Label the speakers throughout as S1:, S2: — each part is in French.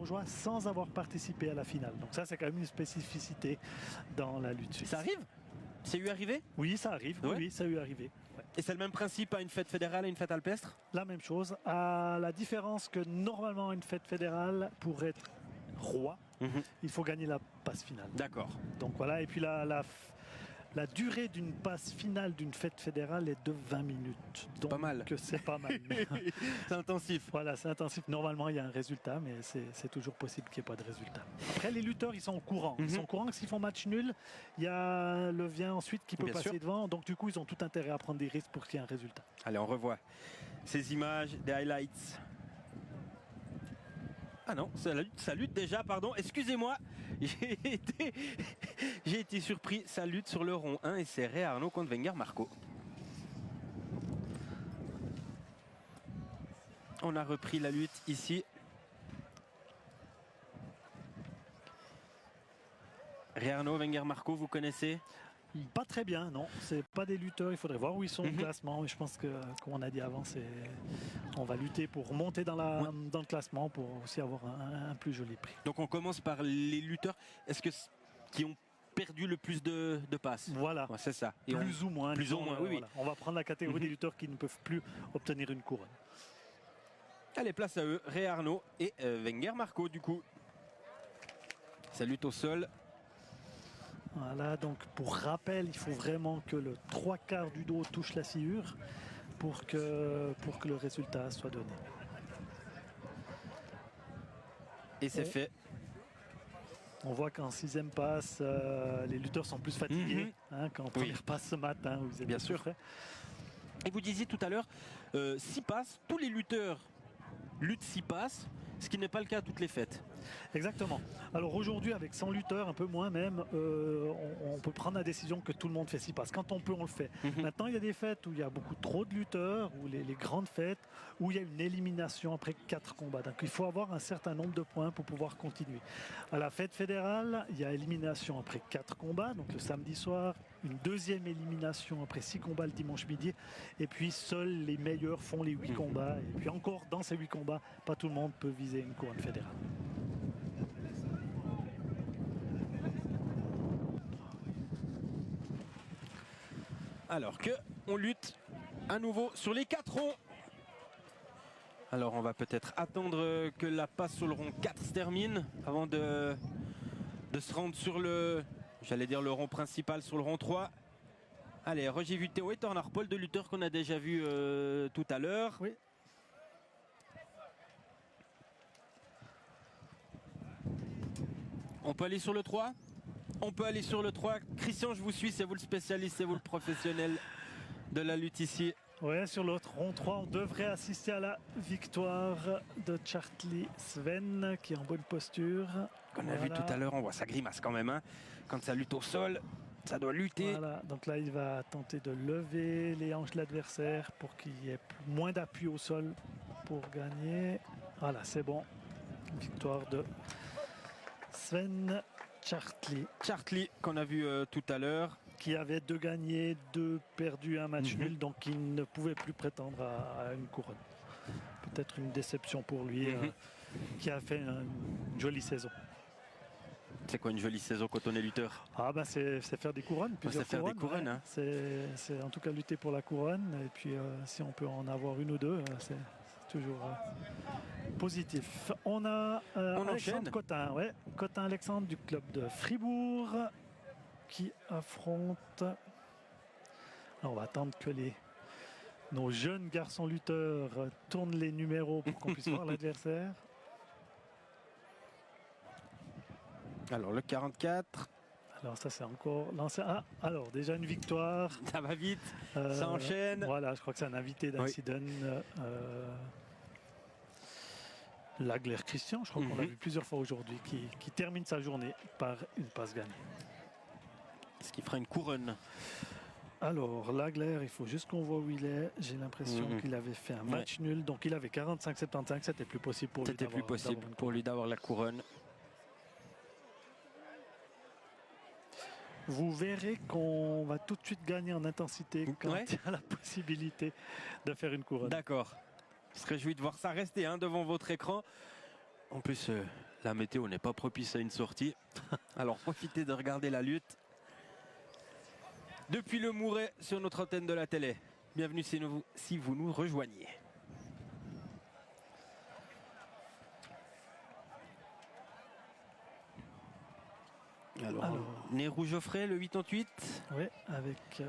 S1: bourgeois sans avoir participé à la finale. Donc ça, c'est quand même une spécificité dans la lutte suisse.
S2: Ça arrive? C'est eu arrivé?
S1: Oui, ça arrive.
S2: Ouais.
S1: Oui, ça a eu arrivé. Ouais.
S2: Et c'est le même principe à une fête fédérale et une fête alpestre?
S1: La même chose. À la différence que normalement une fête fédérale, pour être roi, il faut gagner la passe finale.
S2: D'accord.
S1: Donc voilà, et puis la durée d'une passe finale d'une fête fédérale est de 20 minutes. Donc
S2: pas mal.
S1: C'est pas mal.
S2: C'est intensif.
S1: Voilà, c'est intensif. Normalement, il y a un résultat, mais c'est toujours possible qu'il n'y ait pas de résultat. Après, les lutteurs, ils sont au courant. Ils sont au courant que s'ils font match nul, il y a le vient ensuite qui peut
S2: Bien
S1: passer
S2: sûr.
S1: devant. Donc du coup, ils ont tout intérêt à prendre des risques pour qu'il y ait un résultat.
S2: Allez, on revoit ces images, des highlights. Ah non, ça lutte déjà, pardon. Excusez-moi, j'ai été surpris. Ça lutte sur le rond 1 et c'est Ray Arnaud contre Wenger Marco. On a repris la lutte ici. Ray Arnaud, Wenger Marco, vous connaissez?
S1: Pas très bien, non. C'est pas des lutteurs. Il faudrait voir où ils sont au classement. Et je pense que, comme on a dit avant, on va lutter pour monter dans le classement pour aussi avoir un plus joli prix.
S2: Donc on commence par les lutteurs. Est-ce que qui ont perdu le plus de passes?
S1: Voilà.
S2: Ouais, c'est ça.
S1: Et plus ou moins.
S2: Plus ou moins, oui.
S1: Voilà. On va prendre la catégorie des lutteurs qui ne peuvent plus obtenir une couronne.
S2: Allez, place à eux. Ray Arnaud et Wenger Marco, du coup. Ça lutte au sol.
S1: Voilà, donc pour rappel, il faut vraiment que le 3/4 du dos touche la sciure pour que le résultat soit donné.
S2: Et c'est fait.
S1: On voit qu'en 6e passe, les lutteurs sont plus fatigués qu'en première passe ce matin. Où ils étaient
S2: bien sûr.
S1: prêts.
S2: Et vous disiez tout à l'heure, 6 passes, tous les lutteurs luttent 6 passes, ce qui n'est pas le cas à toutes les fêtes.
S1: Exactement. Alors aujourd'hui, avec 100 lutteurs, un peu moins même, on peut prendre la décision que tout le monde fait 6 passes. Quand on peut, on le fait. Maintenant, il y a des fêtes où il y a beaucoup trop de lutteurs, ou les grandes fêtes, où il y a une élimination après 4 combats. Donc il faut avoir un certain nombre de points pour pouvoir continuer. À la fête fédérale, il y a élimination après 4 combats, donc le samedi soir, une deuxième élimination après 6 combats le dimanche midi, et puis seuls les meilleurs font les 8 combats. Et puis encore, dans ces 8 combats, pas tout le monde peut viser une couronne fédérale.
S2: Alors que on lutte à nouveau sur les 4 ronds. Alors on va peut-être attendre que la passe sur le rond 4 se termine avant de se rendre sur le, j'allais dire le rond principal, sur le rond 3. Allez, Roger Vuitteau et Turner Paul, 2 lutteurs qu'on a déjà vus tout à l'heure.
S1: Oui.
S2: On peut aller sur le 3 ? On peut aller sur le 3. Christian, je vous suis, c'est vous le spécialiste, c'est vous le professionnel de la lutte ici.
S1: Ouais, sur l'autre rond 3, on devrait assister à la victoire de Charlie Sven qui est en bonne posture.
S2: Qu'on a vu tout à l'heure, on voit sa grimace quand même. Hein. Quand ça lutte au sol, ça doit lutter.
S1: Voilà, donc là il va tenter de lever les hanches de l'adversaire pour qu'il y ait moins d'appui au sol pour gagner. Voilà, c'est bon. Victoire de Sven
S2: Charlie, qu'on a vu tout à l'heure.
S1: Qui avait 2 gagnés, 2 perdus, un match nul, donc il ne pouvait plus prétendre à une couronne. Peut-être une déception pour lui, qui a fait une jolie saison.
S2: C'est quoi une jolie saison quand on est lutteur?
S1: Ah ben c'est faire des couronnes, plusieurs
S2: faire
S1: couronnes.
S2: Des couronnes
S1: ouais.
S2: hein.
S1: C'est en tout cas lutter pour la couronne, et puis si on peut en avoir une ou deux, c'est toujours positif. On a Alexandre Cotin, Cotin Alexandre du club de Fribourg qui affronte. Alors on va attendre que nos jeunes garçons lutteurs tournent les numéros pour qu'on puisse voir l'adversaire.
S2: Alors le 44.
S1: Alors ça c'est encore lancé. Ah, alors déjà une victoire.
S2: Ça va vite, ça enchaîne.
S1: Voilà, je crois que c'est un invité d'Incident. Lagler Christian, je crois qu'on l'a vu plusieurs fois aujourd'hui, qui termine sa journée par une passe gagnée.
S2: Ce qui fera une couronne.
S1: Alors, Lagler, il faut juste qu'on voit où il est. J'ai l'impression qu'il avait fait un match nul, donc il avait 45-75, c'était plus possible pour lui.
S2: C'était plus possible pour lui d'avoir la couronne.
S1: Vous verrez qu'on va tout de suite gagner en intensité quand il y a la possibilité de faire une couronne.
S2: D'accord. Je se réjouis de voir ça rester devant votre écran. En plus, La météo n'est pas propice à une sortie. Alors profitez de regarder la lutte. Depuis le Mouret sur notre antenne de la télé. Bienvenue si vous nous rejoignez. Alors, Nérou Geoffrey, le 88.
S1: Oui, avec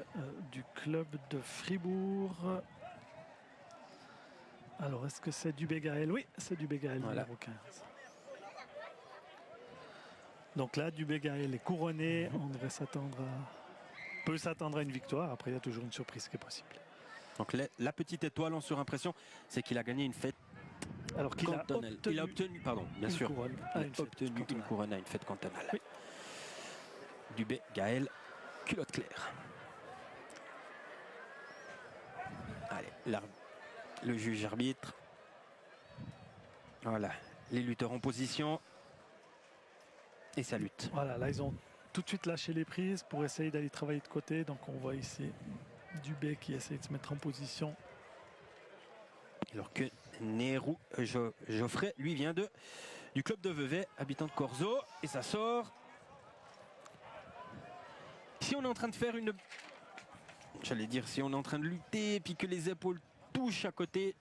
S1: du club de Fribourg. Alors, est-ce que c'est Dubé Gaël? Oui, c'est Dubé Gaël,
S2: voilà.
S1: Numéro 15. Donc là, Dubé Gaël est couronné. On devrait peut s'attendre à une victoire. Après, il y a toujours une surprise qui est possible.
S2: Donc la petite étoile en surimpression, c'est qu'il a gagné une fête cantonale. Il a obtenu, pardon, bien sûr, une couronne à une fête cantonale. Oui. Dubé Gaël, culotte claire. Allez, le juge arbitre. Voilà, les lutteurs en position. Et ça lutte.
S1: Voilà, là ils ont tout de suite lâché les prises pour essayer d'aller travailler de côté. Donc on voit ici Dubé qui essaie de se mettre en position.
S2: Alors que Nérou Geoffrey, lui, vient du club de Vevey, habitant de Corzo. Et ça sort. Si on est en train de faire si on est en train de lutter et puis que les épaules touchent à côté,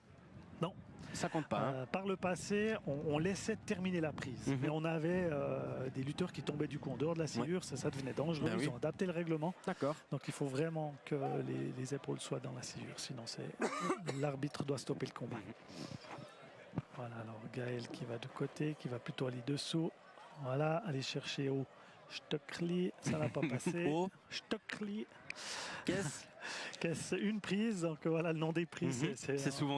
S1: non,
S2: ça compte pas.
S1: Par le passé, on laissait terminer la prise. Mais on avait des lutteurs qui tombaient du coup en dehors de la serrure. Ça devenait dangereux.
S2: Ben
S1: Ils ont adapté le règlement.
S2: D'accord.
S1: Donc il faut vraiment que les épaules soient dans la serrure. Sinon, l'arbitre doit stopper le combat. Voilà, alors Gaël qui va de côté, qui va plutôt aller dessous. Voilà, aller chercher au Stöckli, ça n'a pas passé. Stöckli. Qu'est-ce une prise, donc voilà le nom des prises.
S2: C'est souvent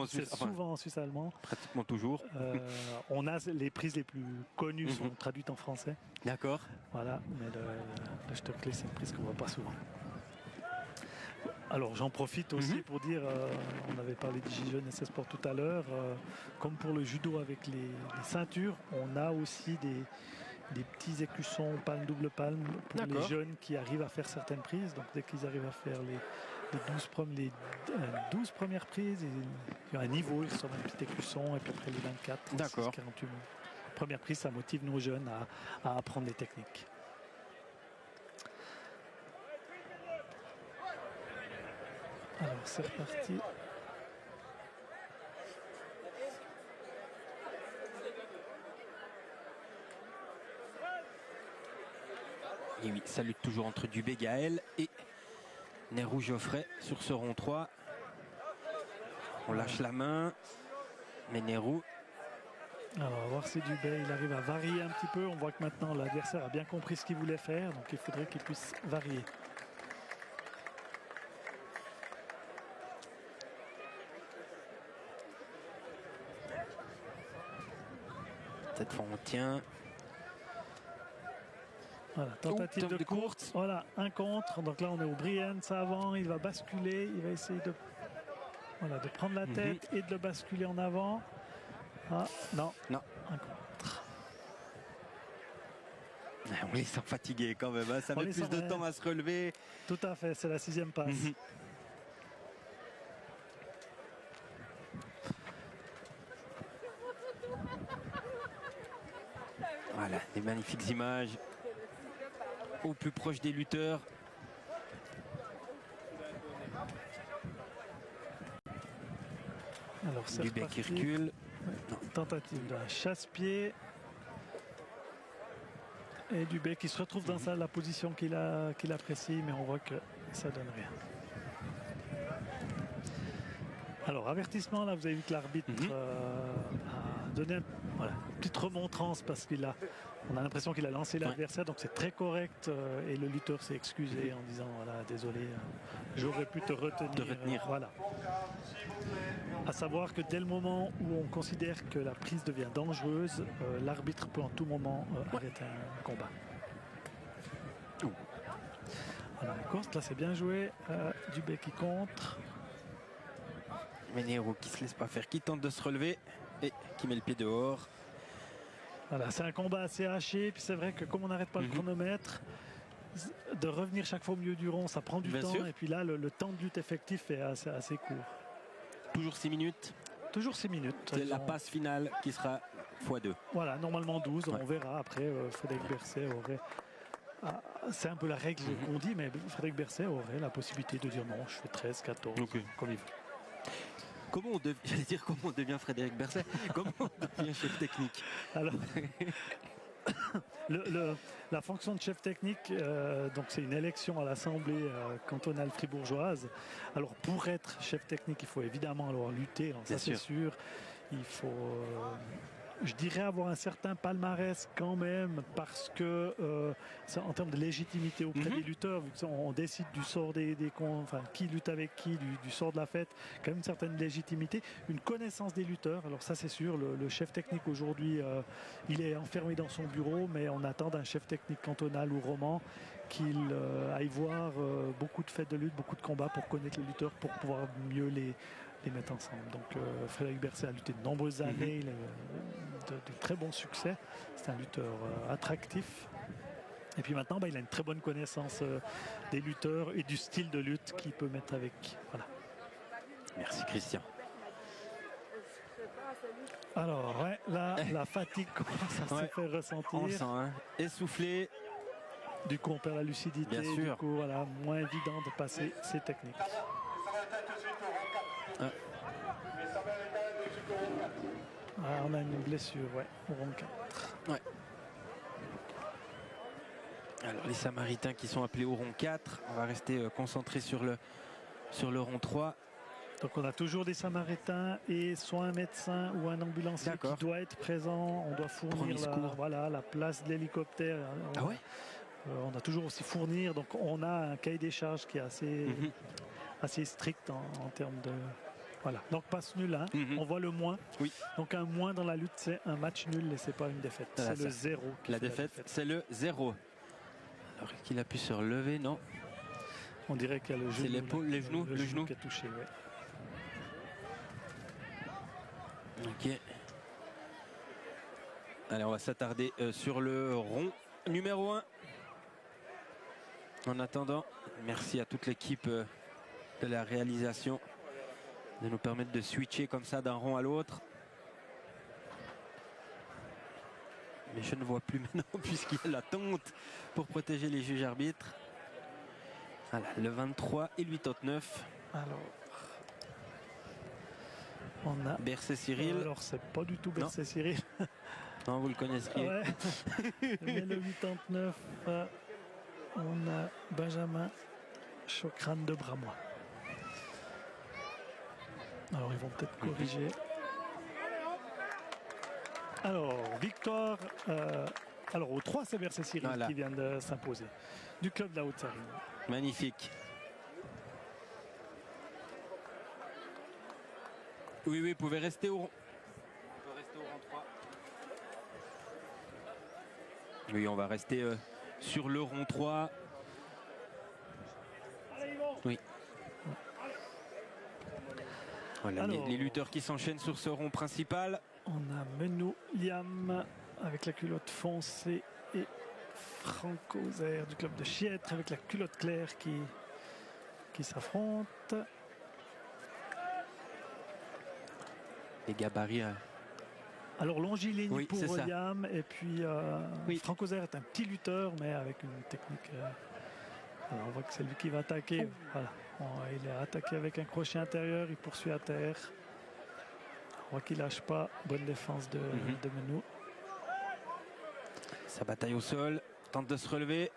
S1: en suisse allemand.
S2: Pratiquement toujours.
S1: On a les prises les plus connues sont traduites en français.
S2: D'accord.
S1: Voilà, mais le Stöckli, c'est une prise qu'on ne voit pas souvent. Alors j'en profite aussi pour dire, on avait parlé d'hygiène et sport tout à l'heure, comme pour le judo avec les ceintures, on a aussi des petits écussons palme, double palme pour les jeunes qui arrivent à faire certaines prises. Donc dès qu'ils arrivent à faire les 12 premières prises, il y a un niveau, ils sont un petit écusson et puis après les 24, 36, 48 premières prises, ça motive nos jeunes à apprendre les techniques. Alors c'est reparti.
S2: Et oui, ça lutte toujours entre Dubé Gaël et Nérou Geoffrey sur ce rond 3. On lâche la main, mais Nérou.
S1: Alors on va voir si Dubé il arrive à varier un petit peu. On voit que maintenant l'adversaire a bien compris ce qu'il voulait faire, donc il faudrait qu'il puisse varier.
S2: Cette fois on tient.
S1: Voilà, tentative de courte. Voilà, un contre. Donc là, on est au Brienne, ça avant. Il va basculer. Il va essayer de prendre la tête et de le basculer en avant. Ah, non. Un contre.
S2: On les sent fatigués quand même. Ça met plus de temps à se relever.
S1: Tout à fait, c'est la 6e passe.
S2: Voilà, des magnifiques images. Au plus proche des lutteurs.
S1: Alors c'est
S2: Dubé qui recule.
S1: Tentative d'un chasse-pied. Et Dubé qui se retrouve dans la position qu'il apprécie, mais on voit que ça donne rien. Alors avertissement, là vous avez vu que l'arbitre a donné une petite remontrance parce on a l'impression qu'il a lancé l'adversaire, donc c'est très correct et le lutteur s'est excusé en disant voilà, désolé, j'aurais pu te retenir. Voilà. À savoir que dès le moment où on considère que la prise devient dangereuse, l'arbitre peut en tout moment arrêter un combat. Voilà, la course, là c'est bien joué. Dubé qui contre.
S2: Mais Nérou qui se laisse pas faire, qui tente de se relever et qui met le pied dehors.
S1: Voilà, c'est un combat assez haché, puis c'est vrai que comme on n'arrête pas le chronomètre, de revenir chaque fois au milieu du rond, ça prend du temps, et puis là, le temps de lutte effectif est assez court.
S2: Toujours 6 minutes.
S1: Toujours 6 minutes.
S2: C'est la passe finale qui sera x2.
S1: Voilà, normalement 12,
S2: Ouais.
S1: on verra. Après, Frédéric Berset aurait... c'est un peu la règle qu'on dit, mais Frédéric Berset aurait la possibilité de dire non, je fais 13, 14,
S2: Ok.
S1: comme il veut.
S2: J'allais dire comment on devient Frédéric Berset, comment on devient chef technique.
S1: Alors, la fonction de chef technique, donc c'est une élection à l'Assemblée cantonale fribourgeoise. Alors pour être chef technique, il faut évidemment alors lutter, alors ça c'est sûr. Il faut, je dirais, avoir un certain palmarès quand même, parce que en termes de légitimité auprès des lutteurs, vu qu'on décide du sort enfin qui lutte avec qui, du sort de la fête, quand même une certaine légitimité, une connaissance des lutteurs. Alors ça c'est sûr, le chef technique aujourd'hui, il est enfermé dans son bureau, mais on attend d'un chef technique cantonal ou roman qu'il aille voir beaucoup de fêtes de lutte, beaucoup de combats pour connaître les lutteurs, pour pouvoir mieux les mettre ensemble. Donc Frédéric Berset a lutté de nombreuses années, il a de très bons succès. C'est un lutteur attractif. Et puis maintenant, il a une très bonne connaissance des lutteurs et du style de lutte qu'il peut mettre avec. Voilà.
S2: Merci Christian.
S1: Alors, ouais, là, la fatigue commence à se faire ressentir.
S2: On sent, hein. Essoufflé.
S1: Du coup, on perd la lucidité.
S2: Bien sûr.
S1: Du coup, voilà, moins évident de passer ces techniques. On a une blessure, ouais, au rond 4.
S2: Ouais. Alors les Samaritains qui sont appelés au rond 4, on va rester concentré sur le rond 3.
S1: Donc on a toujours des Samaritains et soit un médecin ou un ambulancier qui doit être présent. On doit fournir la place de l'hélicoptère.
S2: Ah ouais.
S1: On a toujours aussi fournir. Donc on a un cahier des charges qui est assez strict en termes de... Voilà, donc passe nul, hein. On voit le moins.
S2: Oui.
S1: Donc un moins dans la lutte, c'est un match nul et c'est pas une défaite. C'est le 0.
S2: La défaite, c'est le 0. Alors qu'il a pu se relever, non?
S1: On dirait qu'il y a le genou.
S2: C'est l'épaule, les genoux, le genou
S1: qui a touché, ouais.
S2: Ok. Allez, on va s'attarder sur le rond numéro 1. En attendant, merci à toute l'équipe de la réalisation de nous permettre de switcher comme ça d'un rond à l'autre. Mais je ne vois plus maintenant puisqu'il y a la tonte pour protéger les juges arbitres. Voilà, le 23 et le 89.
S1: Alors, on a
S2: Berset Cyril.
S1: Alors c'est pas du tout Berset Cyril.
S2: Non, vous le connaisseriez.
S1: Ouais. Mais le 89, on a Benjamin Chokran de Bramois. Alors ils vont peut-être corriger. Alors, victoire. Alors au 3, c'est Berset Cyril qui vient de s'imposer. Du club de la Haute-Sarine.
S2: Magnifique. Oui, vous pouvez rester au rond. On peut rester au rond 3. Oui, on va rester sur le rond 3. Oui. Voilà, alors, les lutteurs qui s'enchaînent sur ce rond principal.
S1: On a Menou Liam avec la culotte foncée et Franco Zer du club de Chiètre avec la culotte claire qui s'affrontent.
S2: Les gabarits.
S1: Alors longiligne pour Liam et puis
S2: oui.
S1: Franco Zer est un petit lutteur mais avec une technique. Alors on voit que c'est lui qui va attaquer. Voilà. Il est attaqué avec un crochet intérieur, il poursuit à terre. On voit qu'il lâche pas. Bonne défense de Menou.
S2: Sa bataille au sol, tente de se relever.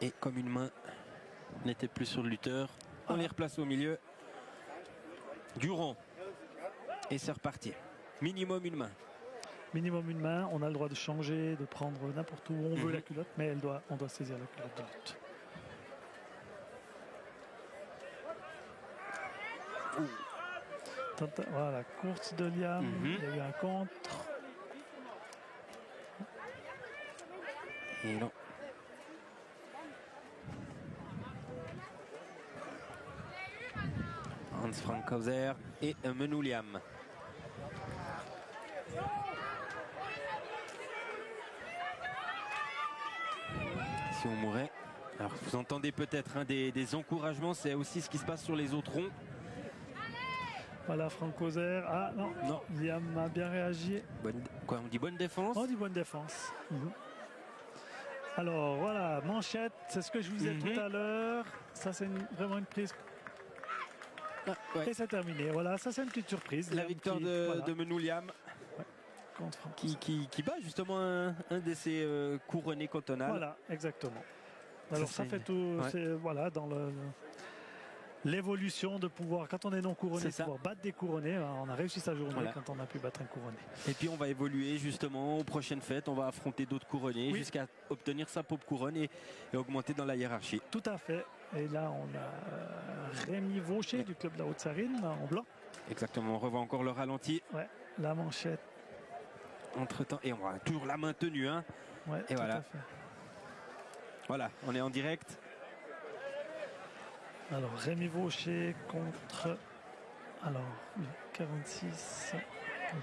S2: Et comme une main n'était plus sur le lutteur, on les replace au milieu du rond. Et c'est reparti. Minimum une main.
S1: Minimum une main, on a le droit de changer, de prendre n'importe où on veut la culotte, mais on doit saisir la culotte de lutte. Voilà, course de Liam, il y a eu un contre.
S2: Et non. Hans Frankhauser et Menou Liam. Si on mourait. Alors vous entendez peut-être des encouragements, c'est aussi ce qui se passe sur les autres ronds.
S1: Voilà, Franck Ozer. Ah non,
S2: Non.
S1: Liam a bien réagi.
S2: Quoi, on dit bonne défense?
S1: On dit bonne défense. Alors voilà, manchette, c'est ce que je vous disais tout à l'heure. Ça, c'est vraiment une prise.
S2: Ah, ouais.
S1: Et c'est terminé. Voilà, ça, c'est une petite surprise.
S2: La victoire de Menou Liam.
S1: Contre Franck.
S2: Qui bat justement un de ses couronnés cantonales.
S1: Voilà, exactement. Alors ça fait tout,
S2: ouais.
S1: voilà, dans l'évolution de pouvoir, quand on est non couronné, de pouvoir battre des couronnés. On a réussi sa journée quand on a pu battre un couronné.
S2: Et puis on va évoluer justement aux prochaines fêtes, on va affronter d'autres couronnés jusqu'à obtenir sa pauvre couronne et augmenter dans la hiérarchie.
S1: Tout à fait. Et là on a Rémi Vaucher du club de la Haute-Sarine en blanc.
S2: Exactement, on revoit encore le ralenti.
S1: Ouais, la manchette.
S2: Entre temps, et on a toujours la main tenue. Hein.
S1: Ouais,
S2: et
S1: tout
S2: voilà.
S1: à fait.
S2: Voilà, on est en direct.
S1: Alors Rémi Vaucher contre 46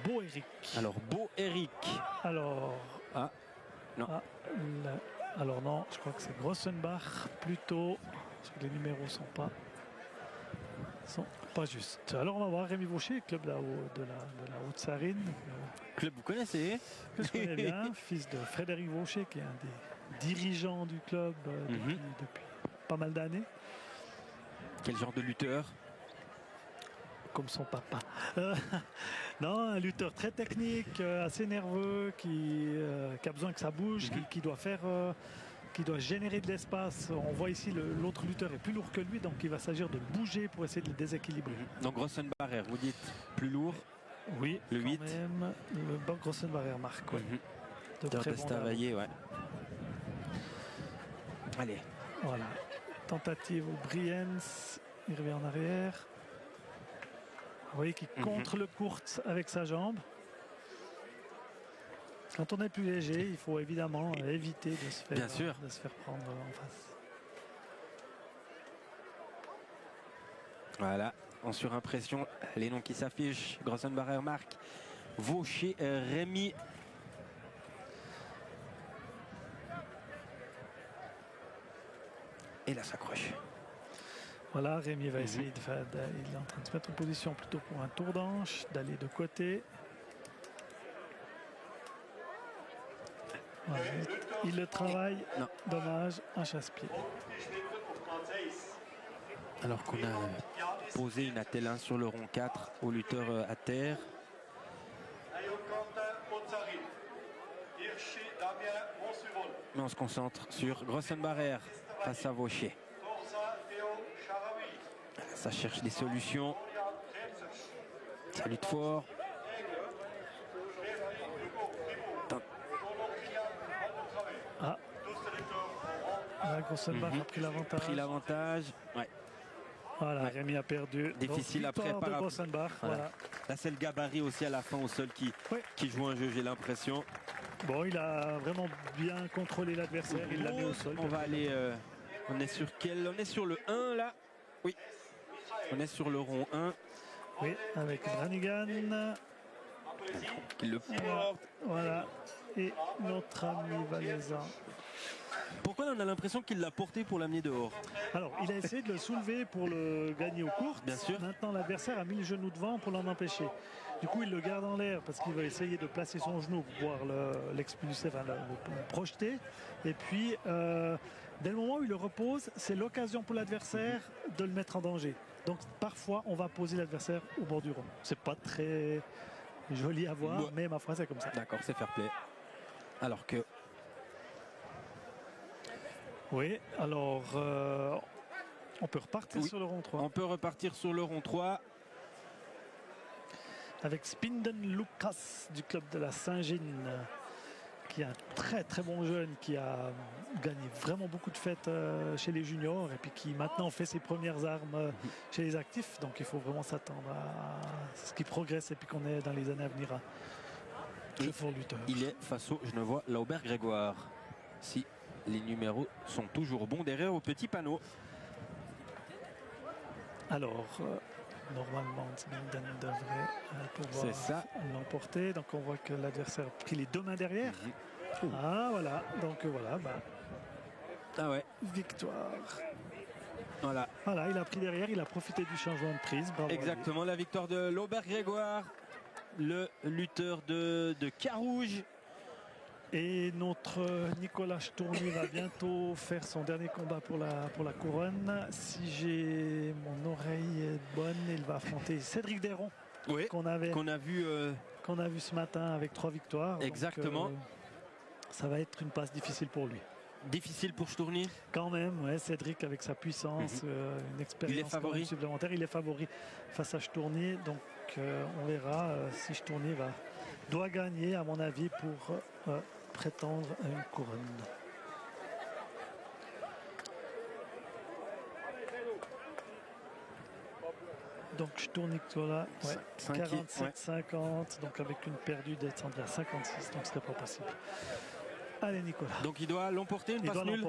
S1: Beau Eric.
S2: Alors Beau Eric.
S1: Alors
S2: non.
S1: Alors non, je crois que c'est Grossenbach plutôt. Parce que les numéros sont pas justes. Alors on va voir Rémi Vaucher, club de la Haute-Sarine.
S2: Club vous connaissez?
S1: Que je connais bien, fils de Frédéric Vaucher qui est un des dirigeants du club depuis pas mal d'années.
S2: Quel genre de lutteur?
S1: Comme son papa. Non, un lutteur très technique, assez nerveux, qui a besoin que ça bouge, qui doit faire, qui doit générer de l'espace. On voit ici l'autre lutteur est plus lourd que lui, donc il va s'agir de le bouger pour essayer de le déséquilibrer.
S2: Donc Grossenbarrer, vous dites plus lourd?
S1: Oui,
S2: le 8.
S1: Même, le Grossenbarrer marque. Ouais. De très bon
S2: Tavaillé, ouais. Allez.
S1: Voilà. Tentative au Briens, il revient en arrière. Vous voyez qu'il contre le Kurtz avec sa jambe. Quand on est plus léger, il faut évidemment éviter de se faire prendre en face.
S2: Voilà, en surimpression, les noms qui s'affichent. Grossenbarrer marque, Vaucher, Rémi. Et là s'accroche.
S1: Voilà, Rémi va essayer de faire. Il est en train de se mettre en position plutôt pour un tour d'anche, d'aller de côté. Voilà. Il le travaille.
S2: Non.
S1: Dommage, un chasse-pied.
S2: Alors qu'on a posé une attelle 1 sur le rond 4 au lutteur à terre. Mais on se concentre sur Grossenbarrer face à Vaucher. Ça cherche des solutions. Ça lutte fort.
S1: Grossenbach a pris l'avantage.
S2: Ouais.
S1: Voilà, Rémi a perdu.
S2: Difficile à préparer.
S1: Voilà.
S2: Là, c'est le gabarit aussi à la fin au sol qui joue un jeu, j'ai l'impression.
S1: Bon, il a vraiment bien contrôlé l'adversaire. Il l'a mis au sol.
S2: On va aller. On est sur quel? On est sur le 1 là. Oui. On est sur le rond 1.
S1: Oui, avec Branigan.
S2: Qui le porte.
S1: Voilà. Et notre ami Valaisan.
S2: Pourquoi on a l'impression qu'il l'a porté pour l'amener dehors?
S1: Alors, il a essayé de le soulever pour le gagner au court.
S2: Bien sûr.
S1: Maintenant, l'adversaire a mis le genou devant pour l'en empêcher. Du coup, il le garde en l'air parce qu'il va essayer de placer son genou pour pouvoir l'expulser, le projeter. Et puis, dès le moment où il le repose, c'est l'occasion pour l'adversaire de le mettre en danger. Donc, parfois, on va poser l'adversaire au bord du rond. C'est pas très joli à voir, mais ma foi, c'est comme ça.
S2: D'accord, c'est fair play. Alors que...
S1: Oui, alors on peut repartir sur le rond 3.
S2: On peut repartir sur le rond 3.
S1: Avec Spinden Lucas du club de la Saint-Gine, qui est un très très bon jeune, qui a gagné vraiment beaucoup de fêtes chez les juniors et puis qui maintenant fait ses premières armes chez les actifs. Donc il faut vraiment s'attendre à ce qu'il progresse et puis qu'on est dans les années à venir un très fort lutteur.
S2: Il est face au Genevois Laubert Grégoire. Si les numéros sont toujours bons derrière au petit panneau.
S1: Alors, normalement, Spinden devrait pouvoir l'emporter. Donc on voit que l'adversaire a pris les deux mains derrière. Ah voilà, donc voilà.
S2: Ah ouais.
S1: Victoire.
S2: Voilà,
S1: Voilà, il a pris derrière, il a profité du changement de prise. Bravo à lui.
S2: exactement. La victoire de Laubert-Grégoire, le lutteur de Carouge.
S1: Et notre Nicolas Stourny va bientôt faire son dernier combat pour la couronne. Si j'ai mon oreille bonne, il va affronter Cédric Desron,
S2: Oui,
S1: qu'on a vu ce matin avec 3 victoires.
S2: exactement.
S1: Donc, ça va être une passe difficile pour lui.
S2: Difficile pour Stourny.
S1: Quand même, ouais, Cédric avec sa puissance, une expérience quand même supplémentaire. Il est favori face à Stourny. Donc on verra si Stourny doit gagner, à mon avis, pour prétendre à une couronne. Donc Stourny-Nicolas, 47-50, donc avec une perdue descendue à 56, donc ce serait pas possible. Allez Nicolas.
S2: Donc il doit l'emporter, une passe nulle.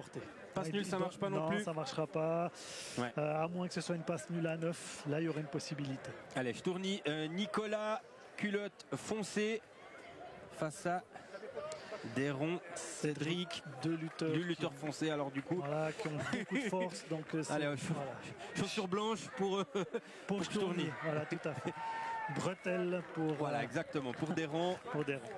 S2: Passe nulle, ça marche pas non plus.
S1: Non, ça marchera pas.
S2: Ouais.
S1: À moins que ce soit une passe nulle à 9, là il y aurait une possibilité.
S2: Allez, Stourny, Nicolas, culotte foncée face à Desron, Cédric,
S1: deux
S2: lutteurs foncés. Alors du coup,
S1: voilà, qui ont beaucoup de force. Donc
S2: allez, chaussures blanches pour
S1: Stourny. Voilà, tout à fait. Bretelles pour.
S2: Voilà, exactement, pour Desron.
S1: Pour Desron.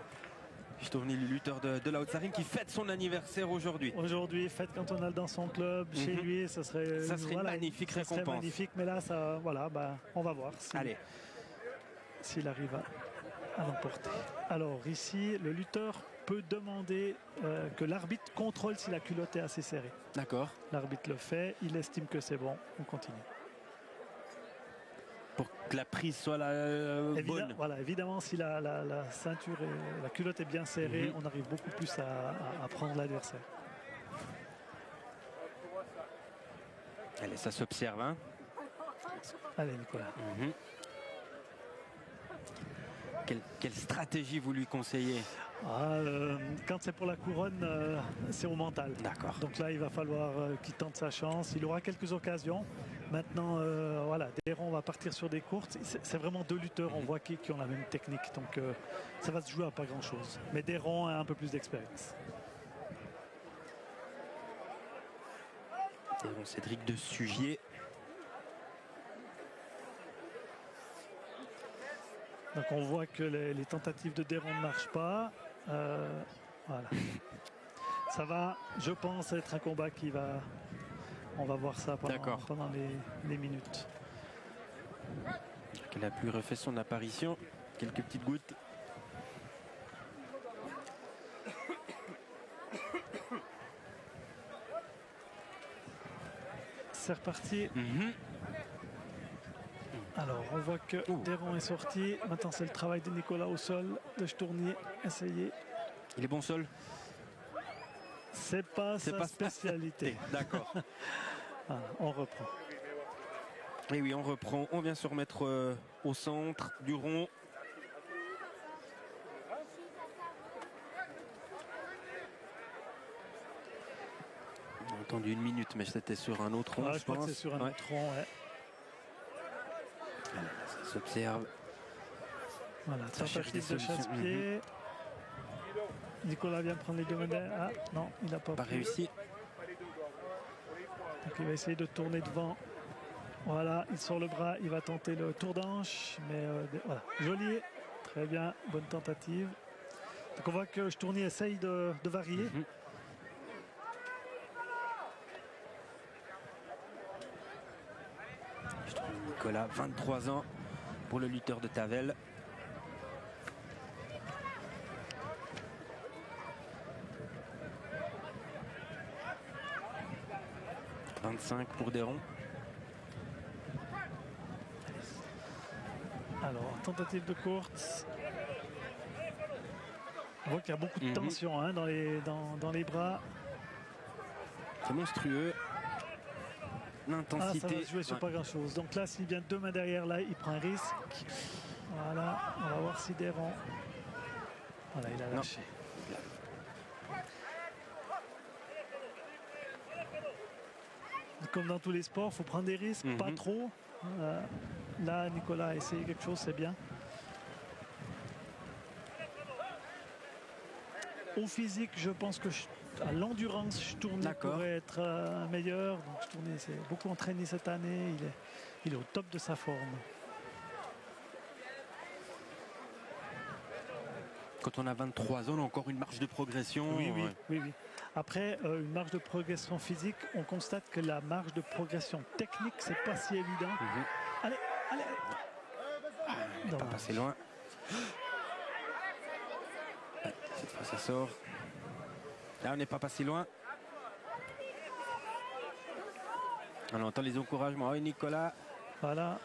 S2: Stourny, le lutteur de la Haute-Sarine, qui fête son anniversaire aujourd'hui.
S1: Aujourd'hui, fête cantonale dans son club, chez lui, ça serait
S2: une magnifique récompense.
S1: Ça serait magnifique, mais là, on va voir s'il arrive à l'emporter. Alors ici, le lutteur peut demander que l'arbitre contrôle si la culotte est assez serrée.
S2: D'accord.
S1: L'arbitre le fait, il estime que c'est bon, on continue.
S2: Pour que la prise soit bonne.
S1: Voilà, évidemment, si la ceinture la culotte est bien serrée, on arrive beaucoup plus à prendre l'adversaire.
S2: Allez, ça s'observe. Hein.
S1: Allez, Nicolas.
S2: Quelle stratégie vous lui conseillez?
S1: Quand c'est pour la couronne, c'est au mental.
S2: D'accord.
S1: Donc là, il va falloir qu'il tente sa chance. Il aura quelques occasions. Maintenant, Desron va partir sur des courtes. C'est vraiment deux lutteurs, on voit, qui ont la même technique. Donc ça va se jouer à pas grand-chose. Mais Desron a un peu plus d'expérience.
S2: Desron, Cédric de Sugier.
S1: Donc on voit que les tentatives de Desron ne marchent pas. Voilà. Ça va, je pense, être un combat qui va... On va voir ça pendant les minutes.
S2: Il a plus refait son apparition. Quelques petites gouttes.
S1: C'est reparti. Alors, on voit que Desron est sorti. Maintenant, c'est le travail de Nicolas au sol, de Stourny. Essayez.
S2: Il est bon sol?
S1: C'est pas sa spécialité.
S2: D'accord.
S1: Voilà, on reprend.
S2: Et oui, on reprend. On vient se remettre au centre du rond. On a entendu 1 minute, mais c'était sur un autre rond,
S1: je pense que c'est sur un autre rond, ouais.
S2: Ça s'observe.
S1: Voilà, tentative de chasse-pied. Nicolas vient prendre les deux médailles. Ah non, il n'a pas
S2: réussi.
S1: Donc il va essayer de tourner devant. Voilà, il sort le bras, il va tenter le tour d'anche. Mais voilà, joli. Très bien, bonne tentative. Donc on voit que Stourny essaye de varier.
S2: Nicolas, 23 ans pour le lutteur de Tavel. « 25 pour Desron. »
S1: Alors, tentative de courte. On voit qu'il y a beaucoup de tension dans les bras.
S2: C'est monstrueux. L'intensité.
S1: Ça va se jouer sur pas grand chose. Donc là, s'il vient 2 mains derrière, là, il prend un risque. Voilà, on va voir si Desron. Voilà, il a lâché. Comme dans tous les sports, il faut prendre des risques, pas trop. Là, Nicolas a essayé quelque chose, c'est bien. Au physique, je pense que à l'endurance, Stourny pourrait être meilleur. Donc Stourny s'est beaucoup entraîné cette année. Il est au top de sa forme.
S2: Quand on a 23 ans, on a encore une marge de progression.
S1: Oui. Après, une marge de progression physique, on constate que la marge de progression technique, c'est pas si évident. Allez.
S2: Il n'est pas passé loin. Cette fois, ça sort. Là, on n'est pas passé loin. On entend les encouragements. Oui, Nicolas.
S1: Voilà.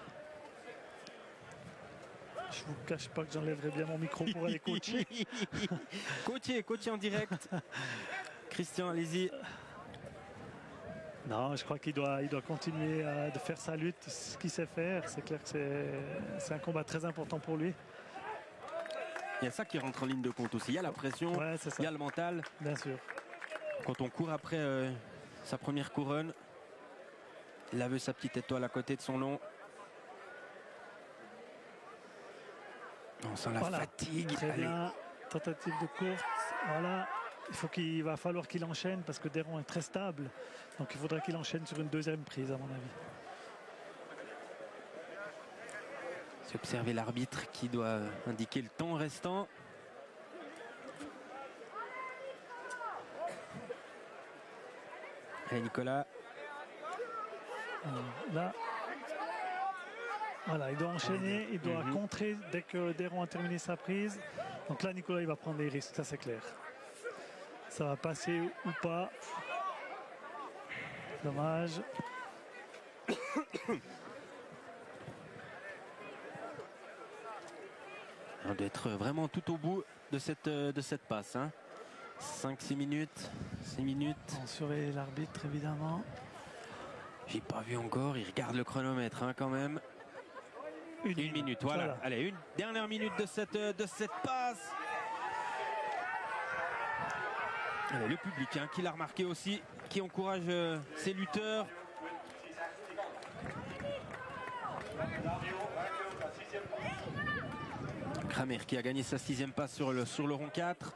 S1: Je vous cache pas que j'enlèverai bien mon micro pour aller coacher.
S2: coacher en direct. Christian, allez-y.
S1: Non, je crois qu'il doit continuer de faire sa lutte, ce qu'il sait faire. C'est clair que c'est un combat très important pour lui.
S2: Il y a ça qui rentre en ligne de compte aussi. Il y a la pression, il y a le mental.
S1: Bien sûr.
S2: Quand on court après sa première couronne, il a vu sa petite étoile à côté de son nom. On sent la fatigue.
S1: Très bien. Tentative de course. Voilà. Il va falloir qu'il enchaîne parce que Deron est très stable. Donc il faudra qu'il enchaîne sur une deuxième prise, à mon avis.
S2: C'est observer l'arbitre qui doit indiquer le temps restant. Allez, Nicolas.
S1: Là. Voilà, il doit enchaîner, il doit contrer dès que Deron a terminé sa prise. Donc là, Nicolas, il va prendre des risques, ça c'est clair. Ça va passer ou pas. Dommage.
S2: On doit être vraiment tout au bout de cette passe. 5-6 minutes. 6 minutes.
S1: On surveille l'arbitre, évidemment.
S2: J'ai pas vu encore. Il regarde le chronomètre quand même. Une minute. Voilà. Allez, une dernière minute de cette passe. Allez, le public qui l'a remarqué aussi, qui encourage ses lutteurs. Kramer qui a gagné sa 6e passe sur le rond 4.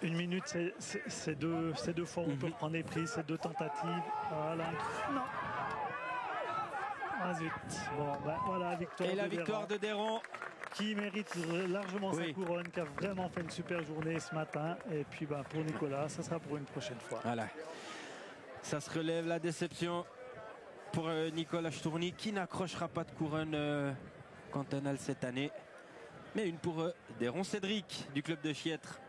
S1: Une minute, c'est deux fois où on peut prendre des prises, c'est 2 tentatives. Voilà. Non. Ah zut. Bon, voilà, victoire.
S2: Et la victoire de Deron.
S1: Qui mérite largement sa couronne, qui a vraiment fait une super journée ce matin. Et puis pour Nicolas, ça sera pour une prochaine fois.
S2: Voilà. Ça se relève la déception pour Nicolas Stourny, qui n'accrochera pas de couronne cantonale cette année. Mais une pour Deron Cédric du club de Chiètre.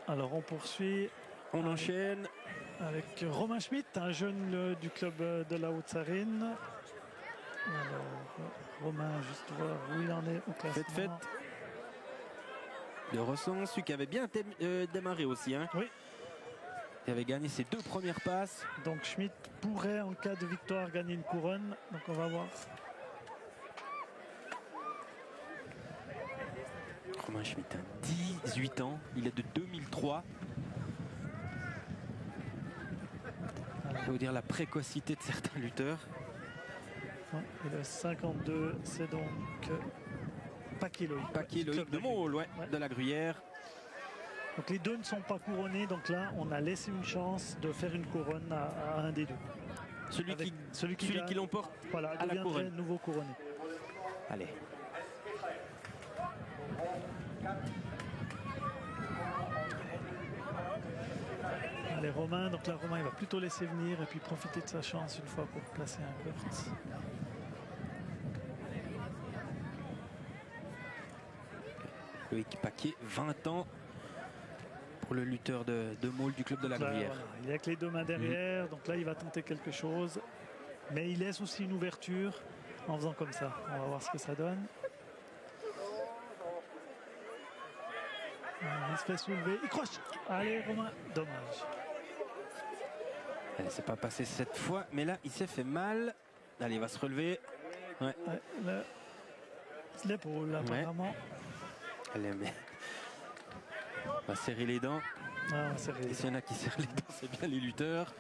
S1: Alors on poursuit.
S2: On enchaîne.
S1: Avec Romain Schmitt, un jeune du club de la Haute-Sarine. Alors, Romain, juste voir où il en est au classement.
S2: Faites. De Ressens, celui qui avait bien démarré aussi.
S1: Oui.
S2: Il avait gagné ses 2 premières passes.
S1: Donc Schmitt pourrait, en cas de victoire, gagner une couronne. Donc on va voir.
S2: Romain Schmitt a 18 ans. Il est de 2003. Ça veut dire la précocité de certains lutteurs.
S1: Et le 52, c'est donc Paquet
S2: Loïc de Maule, de la Gruyère.
S1: Donc les deux ne sont pas couronnés, donc là on a laissé une chance de faire une couronne à un des deux.
S2: Celui qui l'emporte à la couronne.
S1: Nouveau couronné.
S2: Allez.
S1: Allez Romain, donc là Romain il va plutôt laisser venir et puis profiter de sa chance une fois pour placer un Kurt.
S2: Loïc Paquet, 20 ans pour le lutteur de Maule du club de la Gruyère.
S1: Voilà. Il est avec les 2 mains derrière, donc là il va tenter quelque chose. Mais il laisse aussi une ouverture en faisant comme ça. On va voir ce que ça donne. Il se fait soulever, il croche. Allez Romain, dommage.
S2: C'est pas passé cette fois, mais là il s'est fait mal. Allez, il va se relever.
S1: L'épaule apparemment.
S2: Allez, mais on va serrer les dents. Et s'il y en a qui serrent les dents, c'est bien les lutteurs.